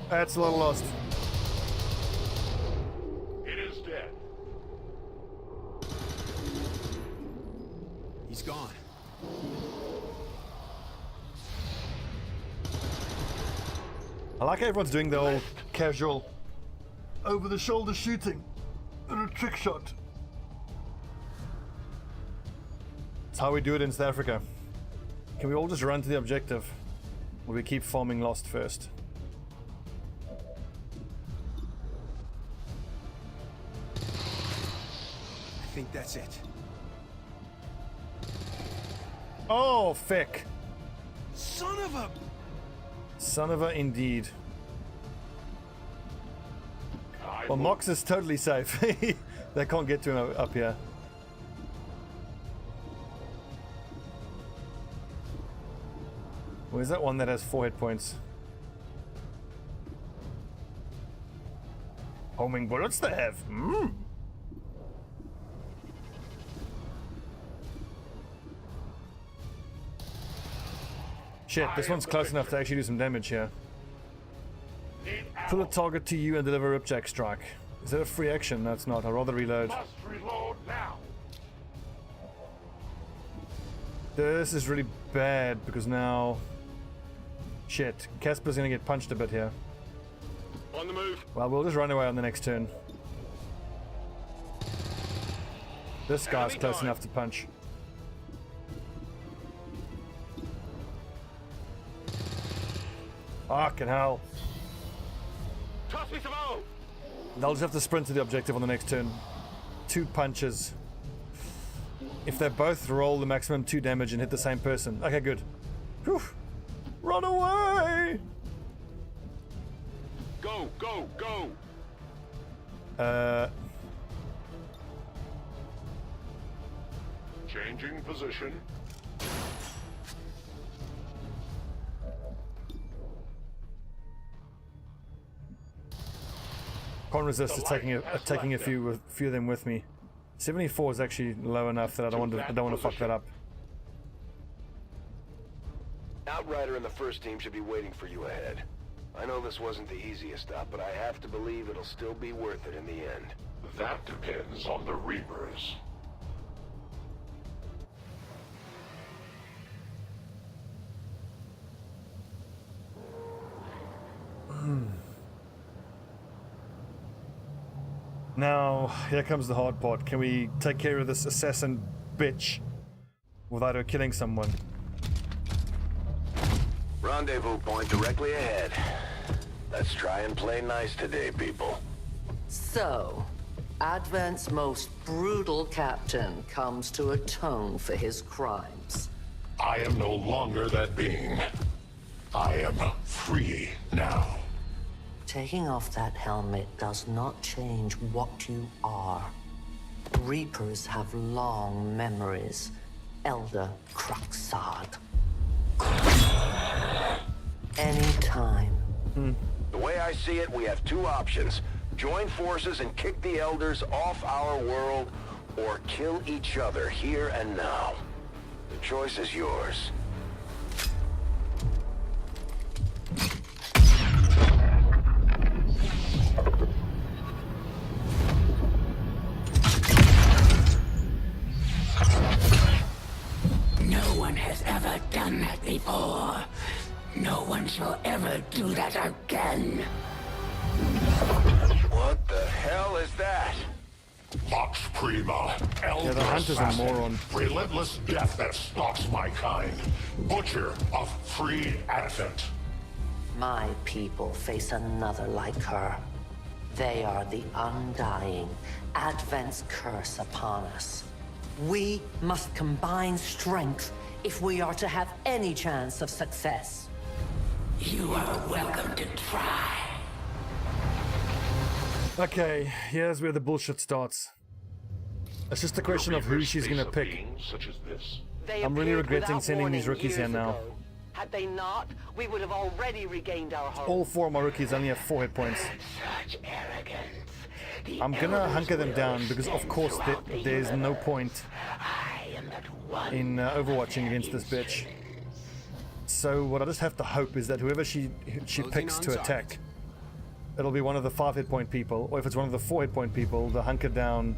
That's a little lost. It is dead. He's gone. I like how everyone's doing the old casual over-the-shoulder shooting and a trick shot. That's how we do it in South Africa. Can we all just run to the objective? Or we keep farming Lost first? I think that's it. Oh, feck. Son of a... Son of a indeed. Well, Mox is totally safe. They can't get to him up here. Where's that one that has 4 hit points? Homing bullets they have. Shit, this one's close enough to actually do some damage here. Pull a target to you and deliver a ripjack strike. Is that a free action? No, it's not. I'd rather reload. Must reload now. This is really bad because now... Shit. Casper's gonna get punched a bit here. On the move. Well, we'll just run away on the next turn. This guy's close enough to punch. Fucking hell. Toss me some O! They'll just have to sprint to the objective on the next turn. 2 punches. If they both roll the maximum 2 damage and hit the same person. Okay, good. Whew. Run away! Go, go, go! Changing position. Can't resist taking a few of them with me. 74 is actually low enough that I don't want to fuck that up. Outrider and the first team should be waiting for you ahead. I know this wasn't the easiest stop, but I have to believe it'll still be worth it in the end. That depends on the Reapers. Now, here comes the hard part. Can we take care of this assassin bitch without her killing someone? Rendezvous point directly ahead. Let's try and play nice today, people. So, Advent's most brutal captain comes to atone for his crimes. I am no longer that being. I am free now. Taking off that helmet does not change what you are. Reapers have long memories. Elder Cruxard. Anytime. The way I see it, we have 2 options. Join forces and kick the Elders off our world, or kill each other here and now. The choice is yours. No one has ever done that before. No one shall ever do that again. What the hell is that? Vox Prima, Elder the hunter's a Assassin, moron. relentless death that stalks my kind, Butcher of free Advent. My people face another like her. They are the undying, Advent's curse upon us. We must combine strength if we are to have any chance of success. You are welcome to try. Okay, here's where the bullshit starts. It's just a question of who she's gonna pick. Such as this. I'm really regretting sending these rookies here now. Had they not, we would have already regained our home. All 4 of my rookies only have 4 hit points. Such arrogance. I'm gonna hunker them down because, of course, there's no point in overwatching against this bitch. So what I just have to hope is that whoever she picks to attack, it'll be one of the 5 hit point people, or if it's one of the 4 hit point people, the hunker down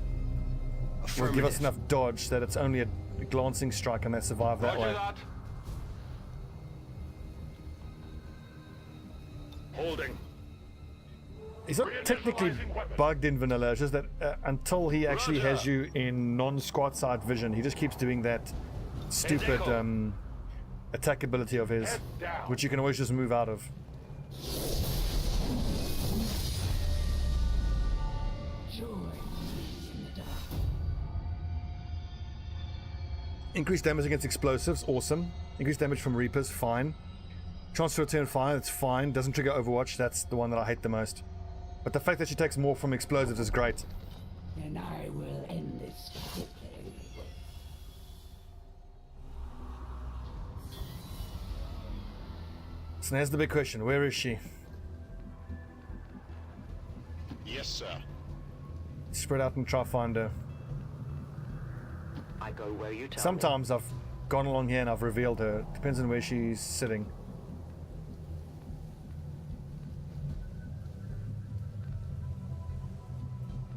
will give us enough dodge that it's only a glancing strike and they survive that way. Holding. He's not technically bugged in vanilla, it's just that until he actually has you in non-squad side vision, he just keeps doing that stupid attack ability of his, which you can always just move out of. Increased damage against explosives, awesome. Increased damage from Reapers, fine. Chance to return fire, that's fine. Doesn't trigger Overwatch, that's the one that I hate the most. But the fact that she takes more from explosives is great. And I will end this quickly. So there's the big question, where is she? Yes, sir. Spread out and try to find her. I go where you tell Sometimes I've gone along here and I've revealed her. Depends on where she's sitting.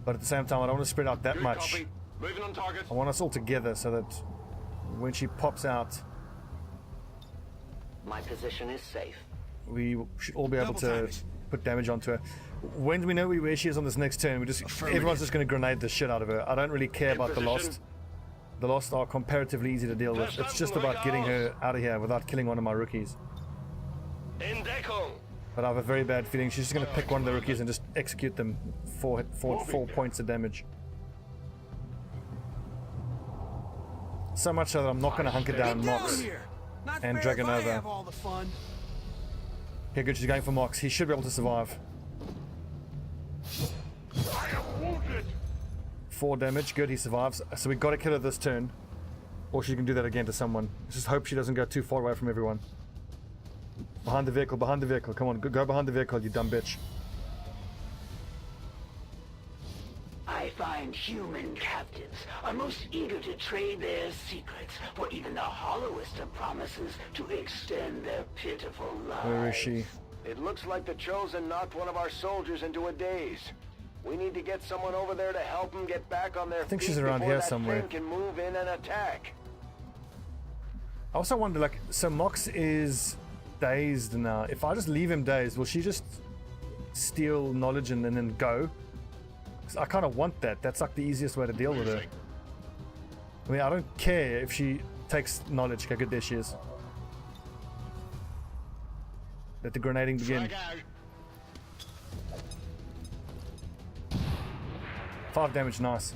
But at the same time, I don't want to spread out that Good much. copy. Moving on target. I want us all together so that when she pops out, My position is safe. we should all be able to put damage onto her. When we know where she is on this next turn, everyone's just going to grenade the shit out of her. I don't really care about the Lost. The Lost are comparatively easy to deal with. It's just about getting her out of here without killing one of my rookies. But I have a very bad feeling she's just going to pick one of the rookies and just execute them for 4 points of damage. So much so that I'm not going to hunker down Mox and drag him over. Okay, good, she's going for Mox. He should be able to survive. 4 damage, good, he survives. So we got to kill her this turn. Or she can do that again to someone. Just hope she doesn't go too far away from everyone. Behind the vehicle, come on, go behind the vehicle, you dumb bitch. I find human captives are most eager to trade their secrets for even the hollowest of promises to extend their pitiful lives. Where is she? It looks like the Chosen knocked one of our soldiers into a daze. We need to get someone over there to help them get back on their feet. I think she's around here somewhere. Thing can move in and attack. I also wonder, like, so Mox is dazed now. If I just leave him dazed, will she just steal knowledge and then go? 'Cause I kind of want that. That's like the easiest way to deal with her. I mean, I don't care if she takes knowledge. Okay, good, there she is. Let the grenading begin. 5 damage, nice.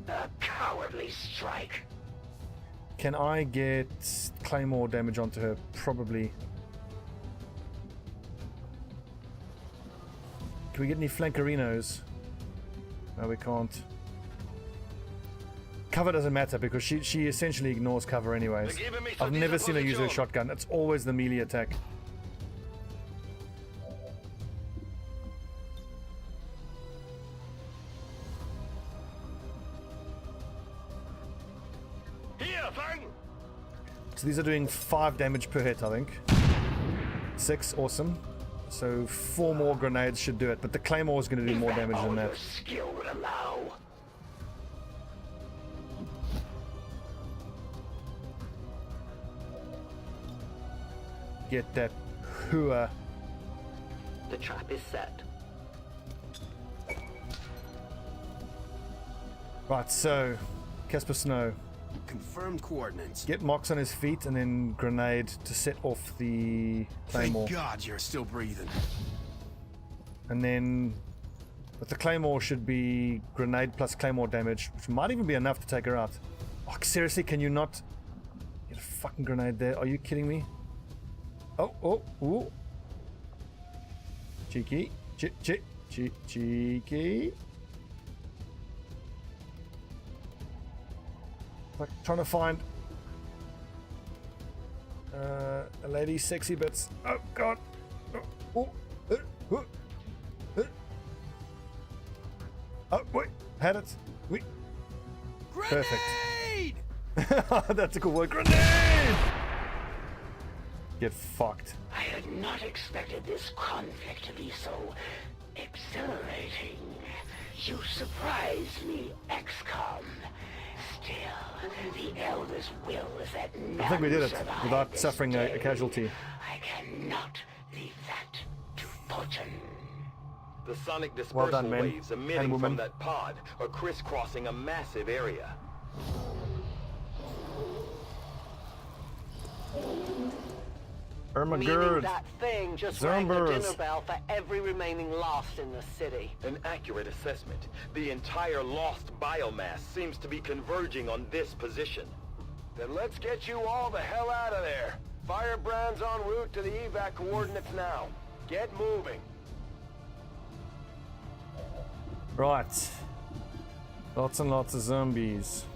A cowardly strike. Can I get Claymore damage onto her? Probably. Can we get any flankerinos? No, we can't. Cover doesn't matter because she essentially ignores cover anyways. I've never seen her use her shotgun. It's always the melee attack. So these are doing 5 damage per hit, I think. 6, awesome. So 4 more grenades should do it, but the Claymore is going to do more damage than that. Skill would allow. Get that hooah. The trap is set. Right, so Casper Snow. Confirmed coordinates. Get Mox on his feet and then grenade to set off the Claymore. Thank God you're still breathing. And then, but the Claymore should be grenade plus Claymore damage, which might even be enough to take her out. Oh, seriously, can you not get a fucking grenade there? Are you kidding me? Oh, ooh. Cheeky. Cheeky. Like trying to find a lady's sexy bits. Oh god. Oh, wait, had it. Wait. Grenade! Perfect. That's a cool word. Grenade! Get fucked. I had not expected this conflict to be so exhilarating. You surprised me, XCOM. Still, the Elder's will is that none I think we did it survive without this suffering day. a casualty. I cannot leave that to fortune. The sonic dispersal Well done, men waves and emitting women. from that pod are crisscrossing a massive area. Meaning that thing just rang the Zumbers. dinner bell for every remaining Lost in the city. An accurate assessment. The entire lost biomass seems to be converging on this position. Then let's get you all the hell out of there. Firebrand's en route to the evac coordinates now. Get moving. Right. Lots and lots of zombies.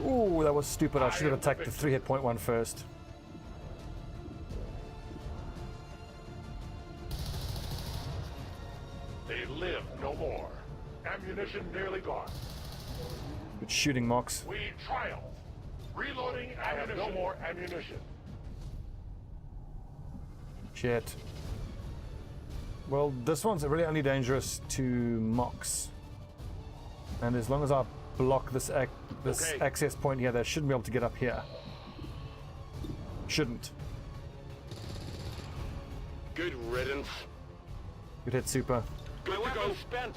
Ooh, that was stupid. I should have attacked the 3-hit point one first. They live no more. Ammunition nearly gone. Good shooting, Mox. We triumph. Reloading ammunition. I have no more ammunition. Shit. Well, this one's really only dangerous to mocks. And as long as I block this access point here, they shouldn't be able to get up here. Shouldn't. Good riddance. Good hit, Super. Good to go. Spent.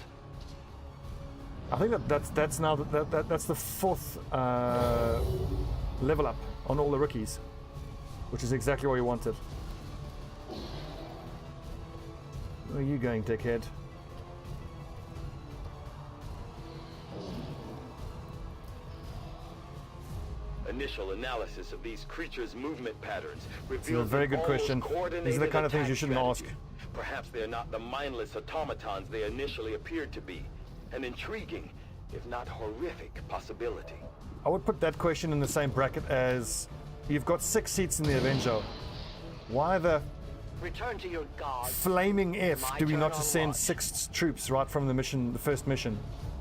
I think that's now that's the 4th level up on all the rookies, which is exactly what you wanted. Where are you going, dickhead? Initial analysis of these creatures' movement patterns It's a reveals very good question. These are the kind of things you shouldn't ask. Perhaps they are not the mindless automatons they initially appeared to be. An intriguing, if not horrific, possibility. I would put that question in the same bracket as you've got 6 seats in the Avenger. Why the Return to your god. flaming F do we not just send 6 troops right from the mission, the first mission?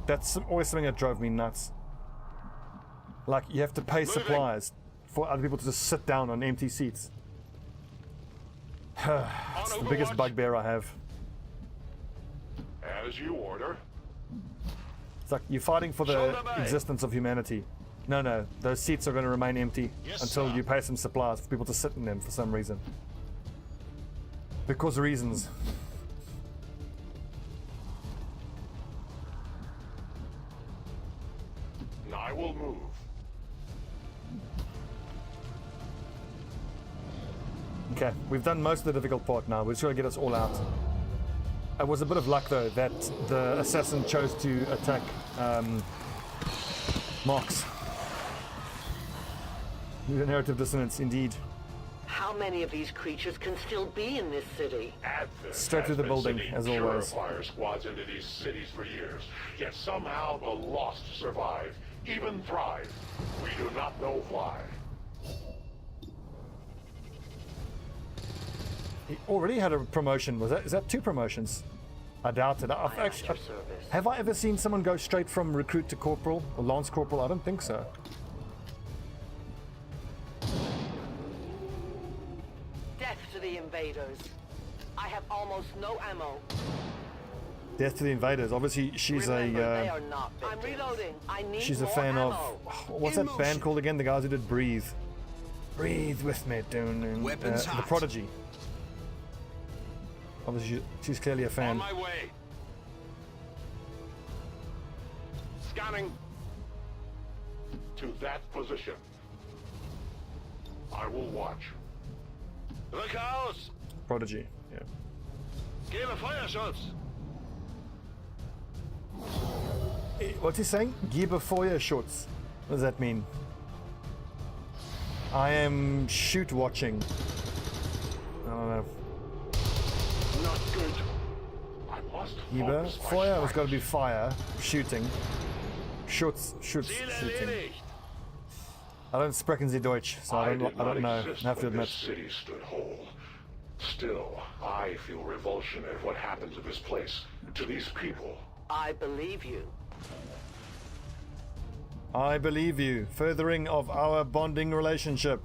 That's always something that drove me nuts. Like, you have to pay supplies for other people to just sit down on empty seats. It's the biggest bugbear I have. As you order. It's like you're fighting for the existence of humanity. No, those seats are going to remain empty until you pay some supplies for people to sit in them for some reason. Because reasons. I will move. Okay, we've done most of the difficult part now. We're just going to get us all out. It was a bit of luck, though, that the assassin chose to attack Mox. Narrative dissonance, indeed. How many of these creatures can still be in this city? Straight through the building, as always. Fire squads into these cities for years, yet somehow the lost survive, even thrive. We do not know why. He already had a promotion. Is that 2 promotions? I doubt it. Have I ever seen someone go straight from recruit to corporal or lance corporal? I don't think so. Death to the invaders. I have almost no ammo. Death to the invaders. Obviously, she's Remember, they are not victims. I'm reloading. I need she's a more fan ammo. of what's that band called again? The guys who did Breathe. Breathe with me, dude. Weapons The hot. Prodigy. Obviously, she's clearly a fan. On my way. Scanning. To that position. I will watch. Rückaus! Prodigy, yeah. Gebe Feuerschutz! What's he saying? Gebe Feuerschutz. What does that mean? I am shoot watching. I don't know. Not good. I must Gebe Feuer has got to be fire. Shooting. Schutz. Shooting. I don't sprechen Sie Deutsch, so I don't know. I have to admit. This city stood whole. Still, I feel revulsion at what happened to this place, to these people. I believe you. I believe you. Furthering of our bonding relationship.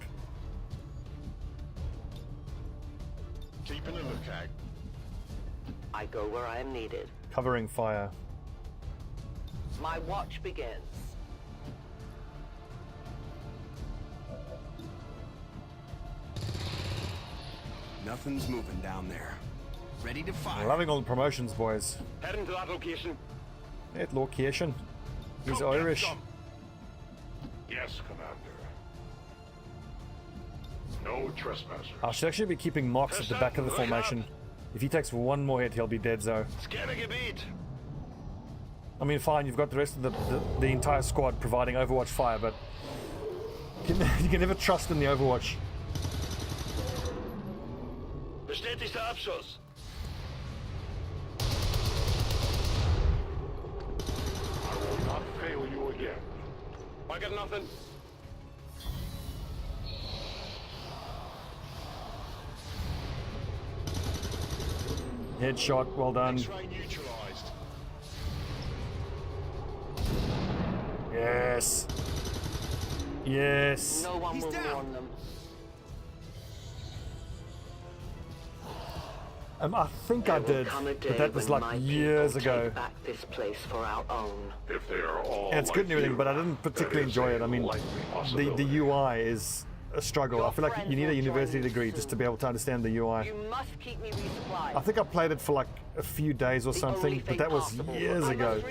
Keeping a lookout. I go where I am needed. Covering fire. My watch begins. Nothing's moving down there. Ready to fire. Loving all the promotions, boys. Heading to that location. That location. He's Irish. Yes, Commander. No trespassers. I should actually be keeping Mox at the back of the formation. If he takes one more hit, he'll be dead, so. I mean, fine, you've got the rest of the entire squad providing Overwatch fire, but you can never trust in the Overwatch. Bestätigter Abschuss. I will not fail you again. I got nothing. Headshot, well done. X-ray neutralized. Yes. Yes. No one will warn them. I think I did, but that was like years ago. Back this place for our own. If they are all And it's good and like everything, you, but I didn't particularly enjoy it. I mean, the UI is a struggle. I feel like you need a university degree just to be able to understand the UI. You must keep me resupplied. I think I played it for like a few days or something, but that was years ago.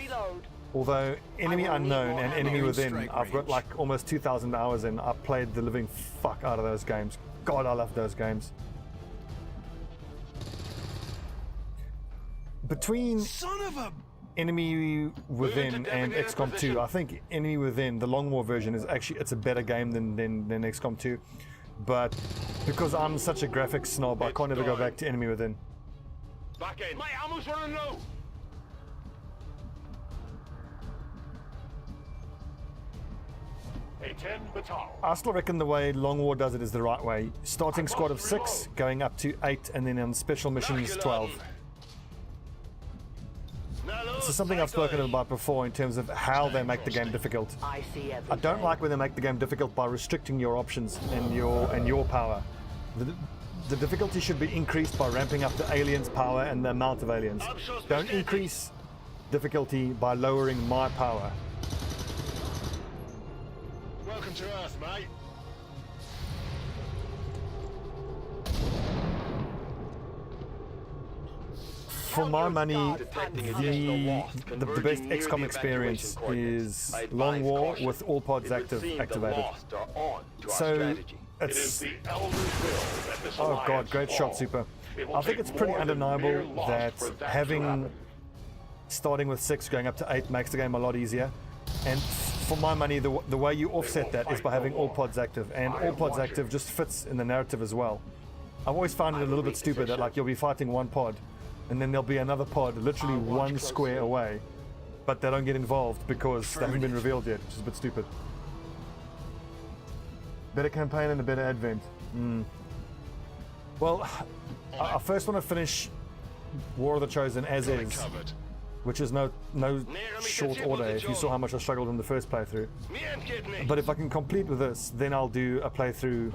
Although Enemy Unknown and Enemy Within, I've got like almost 2,000 hours in. I played the living fuck out of those games. God, I love those games. Between Enemy Within and XCOM 2, I think Enemy Within, the Long War version, is actually, it's a better game than XCOM 2. But because I'm such a graphics snob, I can't ever go back to Enemy Within. Back in. My ammo's running low. I still reckon the way Long War does it is the right way. Starting squad of 6, going up to 8, and then on special missions 12. This is something I've spoken about before in terms of how they make the game difficult. I don't like when they make the game difficult by restricting your options and your power. The difficulty should be increased by ramping up the aliens' power and the amount of aliens. Don't increase difficulty by lowering my power. Welcome to Earth, mate. For my money, the best XCOM experience is Long War with all pods activated. So it's... Oh god, great shot, Super. I think it's pretty undeniable that starting with 6 going up to 8 makes the game a lot easier. And for my money, the way you offset that is by having all pods active. And all pods active just fits in the narrative as well. I've always found it a little bit stupid that like you'll be fighting one pod and then there'll be another pod literally one square away, but they don't get involved because they haven't been revealed yet, which is a bit stupid. Better campaign and a better advent. Well, I first want to finish War of the Chosen as is, which is no short order if you saw how much I struggled in the first playthrough. But if I can complete with this, then I'll do a playthrough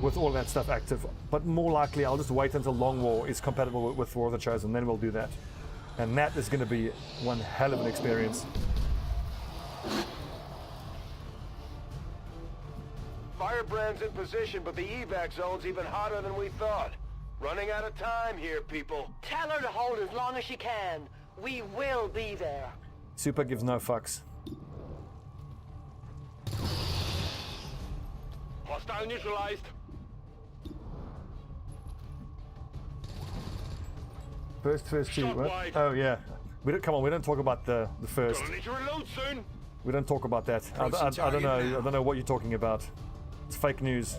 with all that stuff active. But more likely I'll just wait until Long War is compatible with War of the Chosen, then we'll do that. And that is going to be one hell of an experience. Firebrand's in position, but the evac zone's even hotter than we thought. Running out of time here, people. Tell her to hold as long as she can. We will be there. Super gives no fucks. Hostile neutralized. First two. What? Oh yeah. We don't talk about the first. Need to reload soon. We don't talk about that. I don't know. I don't know what you're talking about. It's fake news.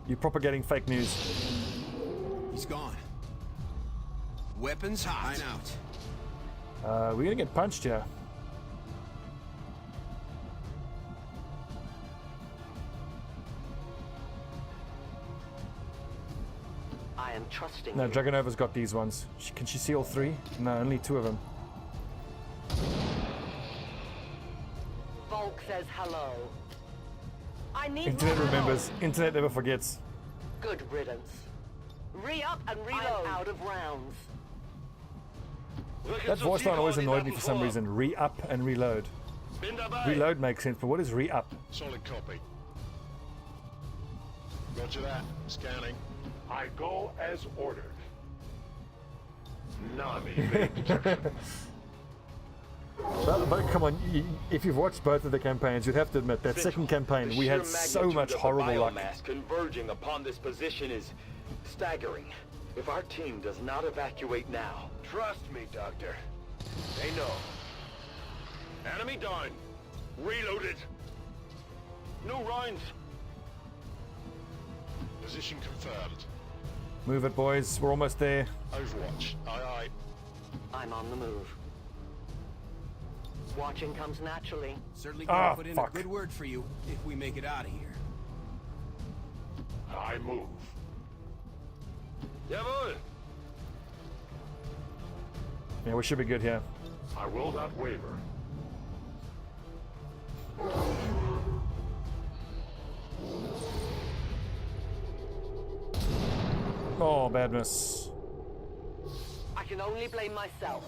You're propagating fake news. He's gone. Weapons hot. Line out. We're gonna get punched here. I am trusting. No, Dragonova's got these ones. Can she see all 3? No, only 2 of them. Volk says hello. I need Internet more remembers. Internet never forgets. Good riddance. Re-up and reload. I'm out of rounds. That voice line always annoyed me for some reason. Re-up and reload. Reload makes sense, but what is re-up? Solid copy. Roger that. Scanning. I go as ordered. Nami. But come on, if you've watched both of the campaigns, you'd have to admit that second campaign we had so much horrible luck. The biomass converging upon this position is staggering. If our team does not evacuate now, Trust me, Doctor. They know. enemy down. Reloaded. No rounds. Position confirmed. Move it, boys. We're almost there. Overwatch. Aye, aye. I'm on the move. Watching comes naturally. Certainly gonna put in a good word for you if we make it out of here. I move. Jawohl. Yeah, we should be good here. I will not waver. Oh, bad miss. can only blame myself.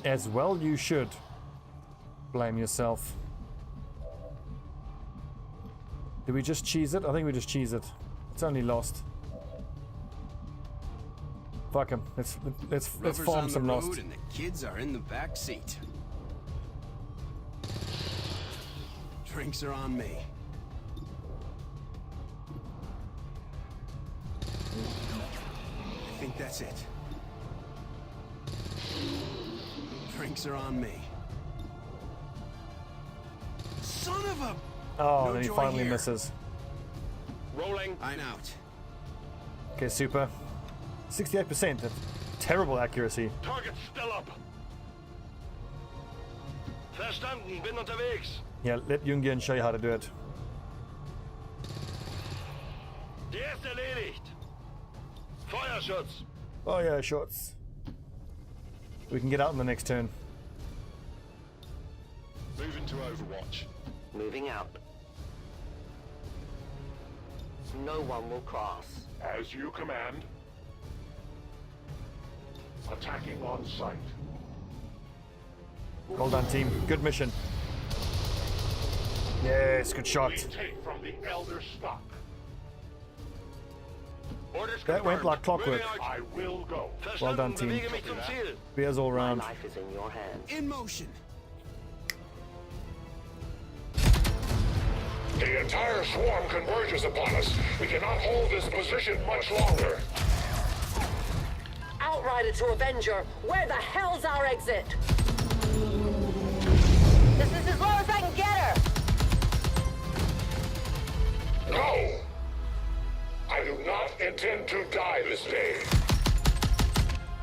As well you should. Blame yourself. Did we just cheese it? I think we just cheese it. It's only lost. Fuck him. Let's farm some lost. Rubber's on the road and the kids are in the back seat. Drinks are on me. I think that's it. Drinks are on me. Son of a... Oh, no then he joy finally here. misses. Rolling. I'm out. Okay, super. 68%. That's terrible accuracy. Target's still up. Verstanden, bin unterwegs. Yeah, let Jungian show you how to do it. Der ist erledigt. Feuerschutz. Oh yeah, shots. We can get out in the next turn. Moving to Overwatch. Moving out. No one will cross. As you command. Attacking on sight. Well done, team. Good mission. Yes, good shot. We take from the Elder stock. Orders That went confirmed. like clockwork. Moving out. I will go. Well done, team. Bewege mich zum Ziel. Beers all My round. life is in your hands. In motion. The entire swarm converges upon us. We cannot hold this position much longer. Outrider to Avenger, where the hell's our exit? This is as low as I can get her. No! I do not intend to die this day.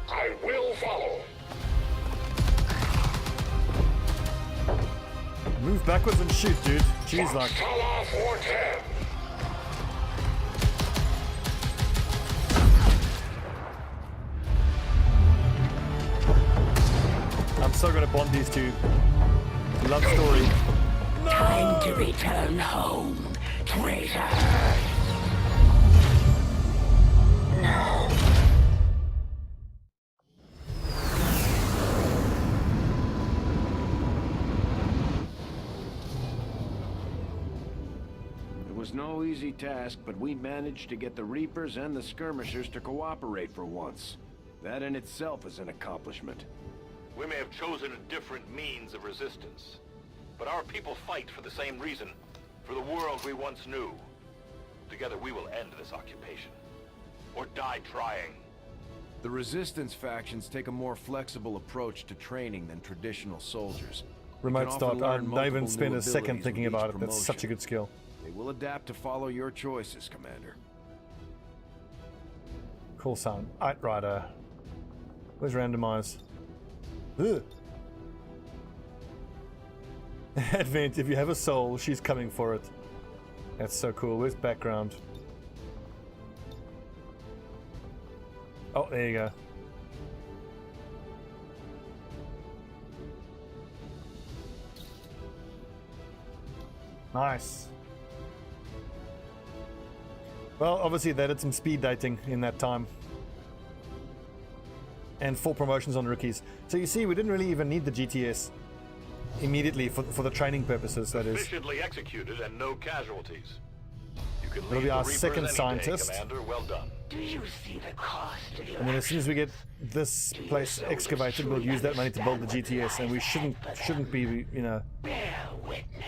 I will follow. Move backwards and shoot, dude. Jeez, like. Foxtrot 410. I'm so gonna bond these two. Love story. Time to return home, traitor. No. It was no easy task, but we managed to get the Reapers and the Skirmishers to cooperate for once. That in itself is an accomplishment. We may have chosen a different means of resistance, but our people fight for the same reason, for the world we once knew. Together we will end this occupation, or die trying. The Resistance factions take a more flexible approach to training than traditional soldiers. They can Remote often start. learn Not multiple even new spend a second abilities thinking with about each it. That's such a promotion. good skill. They will adapt to follow your choices, Commander. Cool sound. Outrider. Where's randomize? Ugh. Advent, if you have a soul, she's coming for it. That's so cool. Where's background? Oh, there you go. Nice. Well, obviously they did some speed dating in that time. And 4 promotions on rookies. So you see, we didn't really even need the GTS immediately for the training purposes, that is. Efficiently executed and no casualties. You can It'll lead be the our Reapers second any scientist. Day, Commander. Well done. Do you see the cost of your And then as soon as we get this place excavated, we'll use that money to build the GTS, and we shouldn't be, you know, bear witness?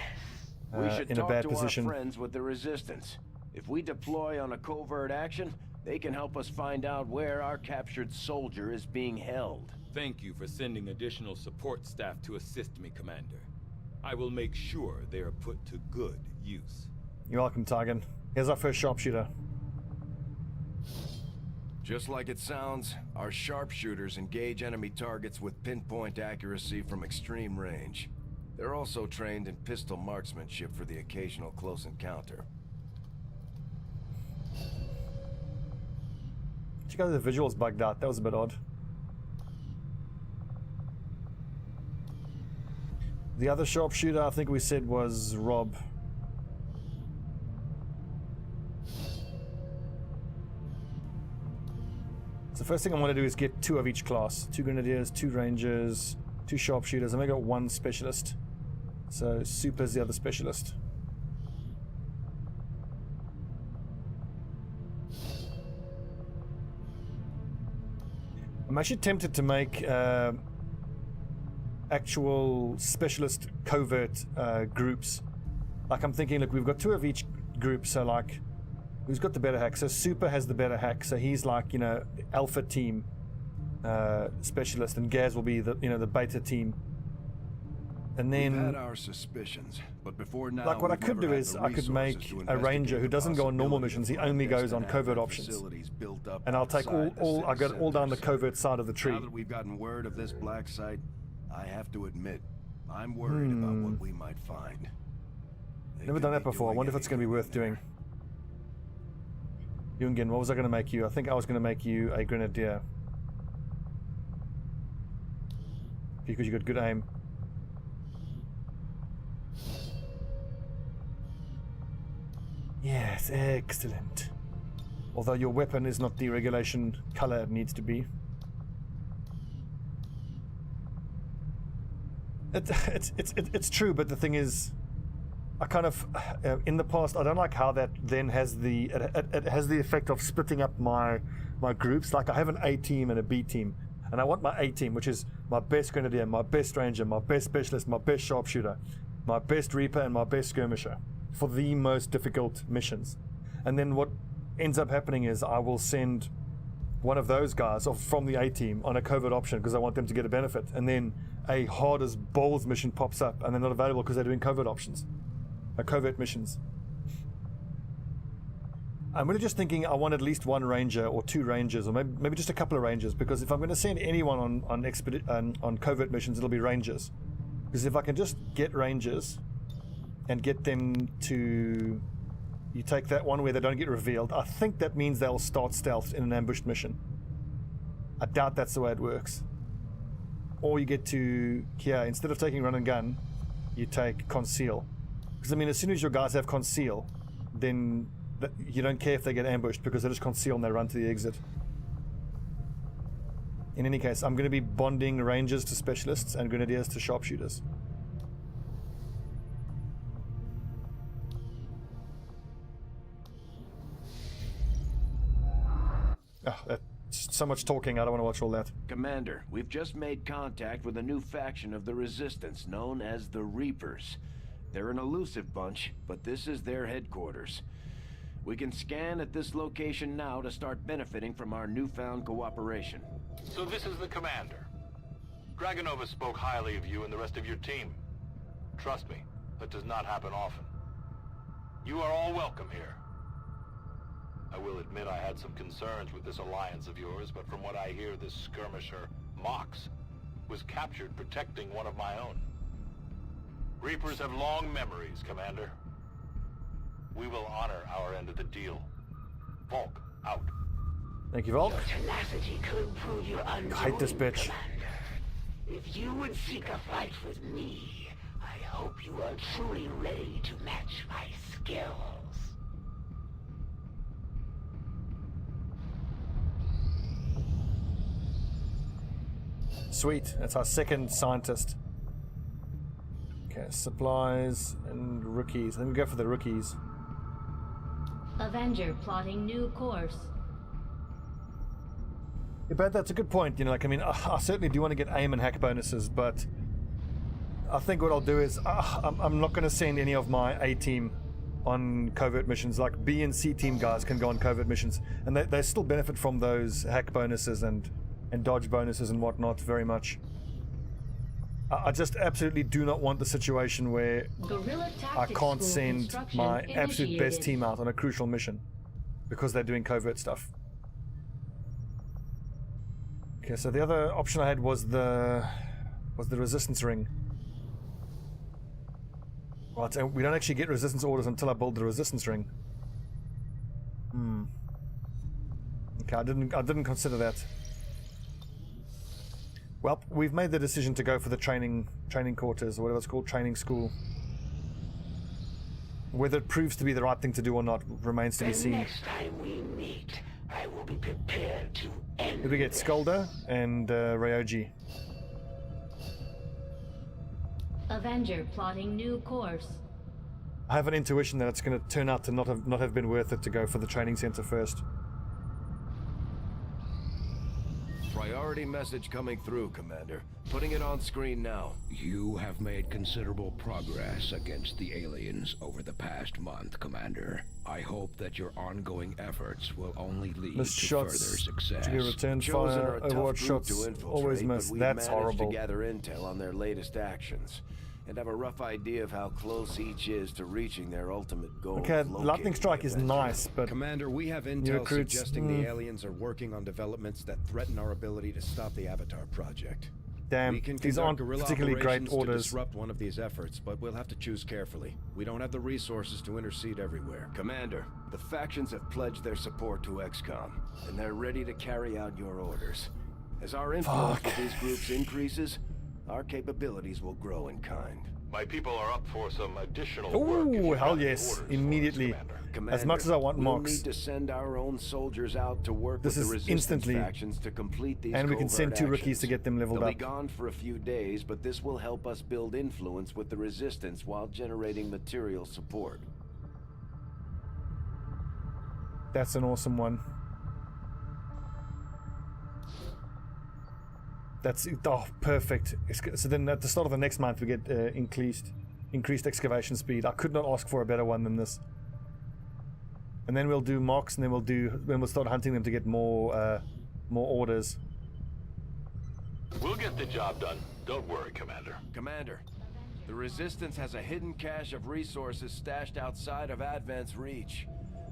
We should in a talk bad to position. our friends with the Resistance. If we deploy on a covert action, they can help us find out where our captured soldier is being held. Thank you for sending additional support staff to assist me, Commander. I will make sure they are put to good use. You're welcome, Targan. Here's our first sharpshooter. Just like it sounds, our sharpshooters engage enemy targets with pinpoint accuracy from extreme range. They're also trained in pistol marksmanship for the occasional close encounter. Check out the visuals bugged out. That was a bit odd. The other sharpshooter, I think we said, was Rob. So first thing I want to do is get 2 of each class. 2 grenadiers, 2 rangers, 2 sharpshooters. I've only got 1 specialist. So Super's the other specialist. I'm actually tempted to make actual specialist covert groups. Like I'm thinking, look, we've got 2 of each group, so like, who's got the better hack? So Super has the better hack, so he's like, you know, alpha team specialist, and Gaz will be the, you know, the beta team. And then, we've had our suspicions, but before now, like what I could do is I could make a ranger who doesn't go on normal missions, he only goes on covert options. And I'll take I got it all down the covert side of the tree. Now that we've gotten word of this black site, I have to admit, I'm worried about what we might find. Never done that before. I wonder if it's going to be worth doing. Jungen, what was I going to make you? I think I was going to make you a grenadier. Because you got good aim. Yes, excellent. Although your weapon is not the regulation color it needs to be. It's true, but the thing is, I kind of in the past I don't like how that then has the it has the effect of splitting up my groups. Like I have an A team and a B team, and I want my A team, which is my best grenadier, my best ranger, my best specialist, my best sharpshooter, my best reaper, and my best skirmisher for the most difficult missions. And then what ends up happening is I will send one of those guys from the A team on a covert option because I want them to get a benefit, and then a hard as balls mission pops up and they're not available because they're doing covert options, covert missions. I'm really just thinking I want at least 1 ranger or 2 rangers, or maybe just a couple of rangers, because if I'm going to send anyone on covert missions, it'll be rangers. Because if I can just get rangers and get them to, you take that one where they don't get revealed, I think that means they'll start stealth in an ambushed mission. I doubt that's the way it works. Or you get to, here, instead of taking run and gun, you take conceal. Because I mean, as soon as your guys have conceal, then you don't care if they get ambushed because they just conceal and they run to the exit. In any case, I'm going to be bonding rangers to specialists and grenadiers to sharpshooters. Oh, that's so much talking, I don't want to watch all that. Commander, we've just made contact with a new faction of the Resistance known as the Reapers. They're an elusive bunch, but this is their headquarters. We can scan at this location now to start benefiting from our newfound cooperation. So this is the commander. Dragonova spoke highly of you and the rest of your team. Trust me, that does not happen often. You are all welcome here. I will admit I had some concerns with this alliance of yours, but from what I hear, this skirmisher, Mox, was captured protecting one of my own. Reapers have long memories, Commander. We will honor our end of the deal. Volk, out. Thank you, Volk. Your tenacity could prove your undoing, I hate this bitch. Commander. If you would seek a fight with me, I hope you are truly ready to match my skills. Sweet, that's our second scientist. Okay, supplies and rookies. Let me go for the rookies. Avenger plotting new course. Yeah, but that's a good point. You know, like, I mean, I certainly do want to get aim and hack bonuses, but I think what I'll do is I'm not going to send any of my A team on covert missions. Like B and C team guys can go on covert missions, and they still benefit from those hack bonuses and dodge bonuses and whatnot very much. I just absolutely do not want the situation where I can't send my absolute best team out on a crucial mission because they're doing covert stuff. Okay, so the other option I had was the resistance ring. Right, and we don't actually get resistance orders until I build the resistance ring. Okay, I didn't consider that. Well, we've made the decision to go for the training quarters, or whatever it's called, training school. Whether it proves to be the right thing to do or not remains to be seen. The next time we meet, I will be prepared to Did we get Skolda and Ryoji? Avenger plotting new course. I have an intuition that it's going to turn out to not have been worth it to go for the training center first. Priority message coming through, Commander. Putting it on screen now. You have made considerable progress against the aliens over the past month, Commander. I hope that your ongoing efforts will only lead Missed to shots further success. to be returned Chosen fire, are a tough Overwatch group shots to infiltrate, always missed. but we That's managed horrible. to gather intel on their latest actions and have a rough idea of how close each is to reaching their ultimate goal. Okay, of locating Lightning Strike the is Avenger. nice, but Commander, we have new intel recruits, suggesting the aliens are working on developments that threaten our ability to stop the Avatar project. damn, We can these conduct aren't guerrilla particularly great operations to orders. disrupt one of these efforts, but we'll have to choose carefully. We don't have the resources to intercede everywhere. Commander, the factions have pledged their support to XCOM, and they're ready to carry out your orders. As our influence with these groups increases, our capabilities will grow in kind. My people are up for some additional work. Oh, hell yes, immediately. As much as I want we'll Mox. need to send our own soldiers out to work This with is the resistance instantly. factions to complete these And we can send covert 2 rookies actions. to get them leveled They'll up. be gone for a few days, but this will help us build influence with the resistance while generating material support. That's an awesome one. That's perfect. So then at the start of the next month we get increased excavation speed. I could not ask for a better one than this. And then we'll do mocks, and then we'll start hunting them to get more orders. We'll get the job done. Don't worry, Commander. Commander, the Resistance has a hidden cache of resources stashed outside of Advent's reach.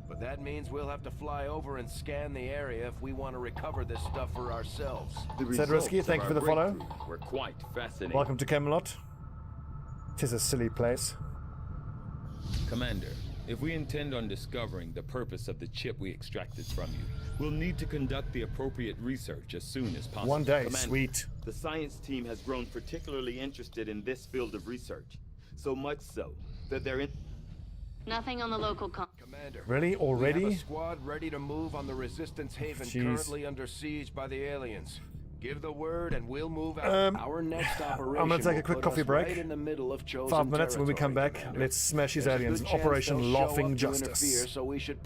But that means we'll have to fly over and scan the area if we want to recover this stuff for ourselves. Sadrisky, thank you for the follow. We're quite fascinating. Welcome to Camelot. 'Tis a silly place. Commander, if we intend on discovering the purpose of the chip we extracted from you, we'll need to conduct the appropriate research as soon as possible. One day, Commander, sweet. The science team has grown particularly interested in this field of research. So much so that they're in... Nothing on the local Commander, really? Already? We have a squad ready to move on the Resistance haven currently under siege by the aliens. Give the word and we'll move out. Our next operation I'm gonna take a will quick put coffee us break. right in the middle of chosen 5 minutes. When we come territory, back, Commander. let's smash these There's a aliens. good chance Operation they'll show Laughing up to Justice. interfere, so we should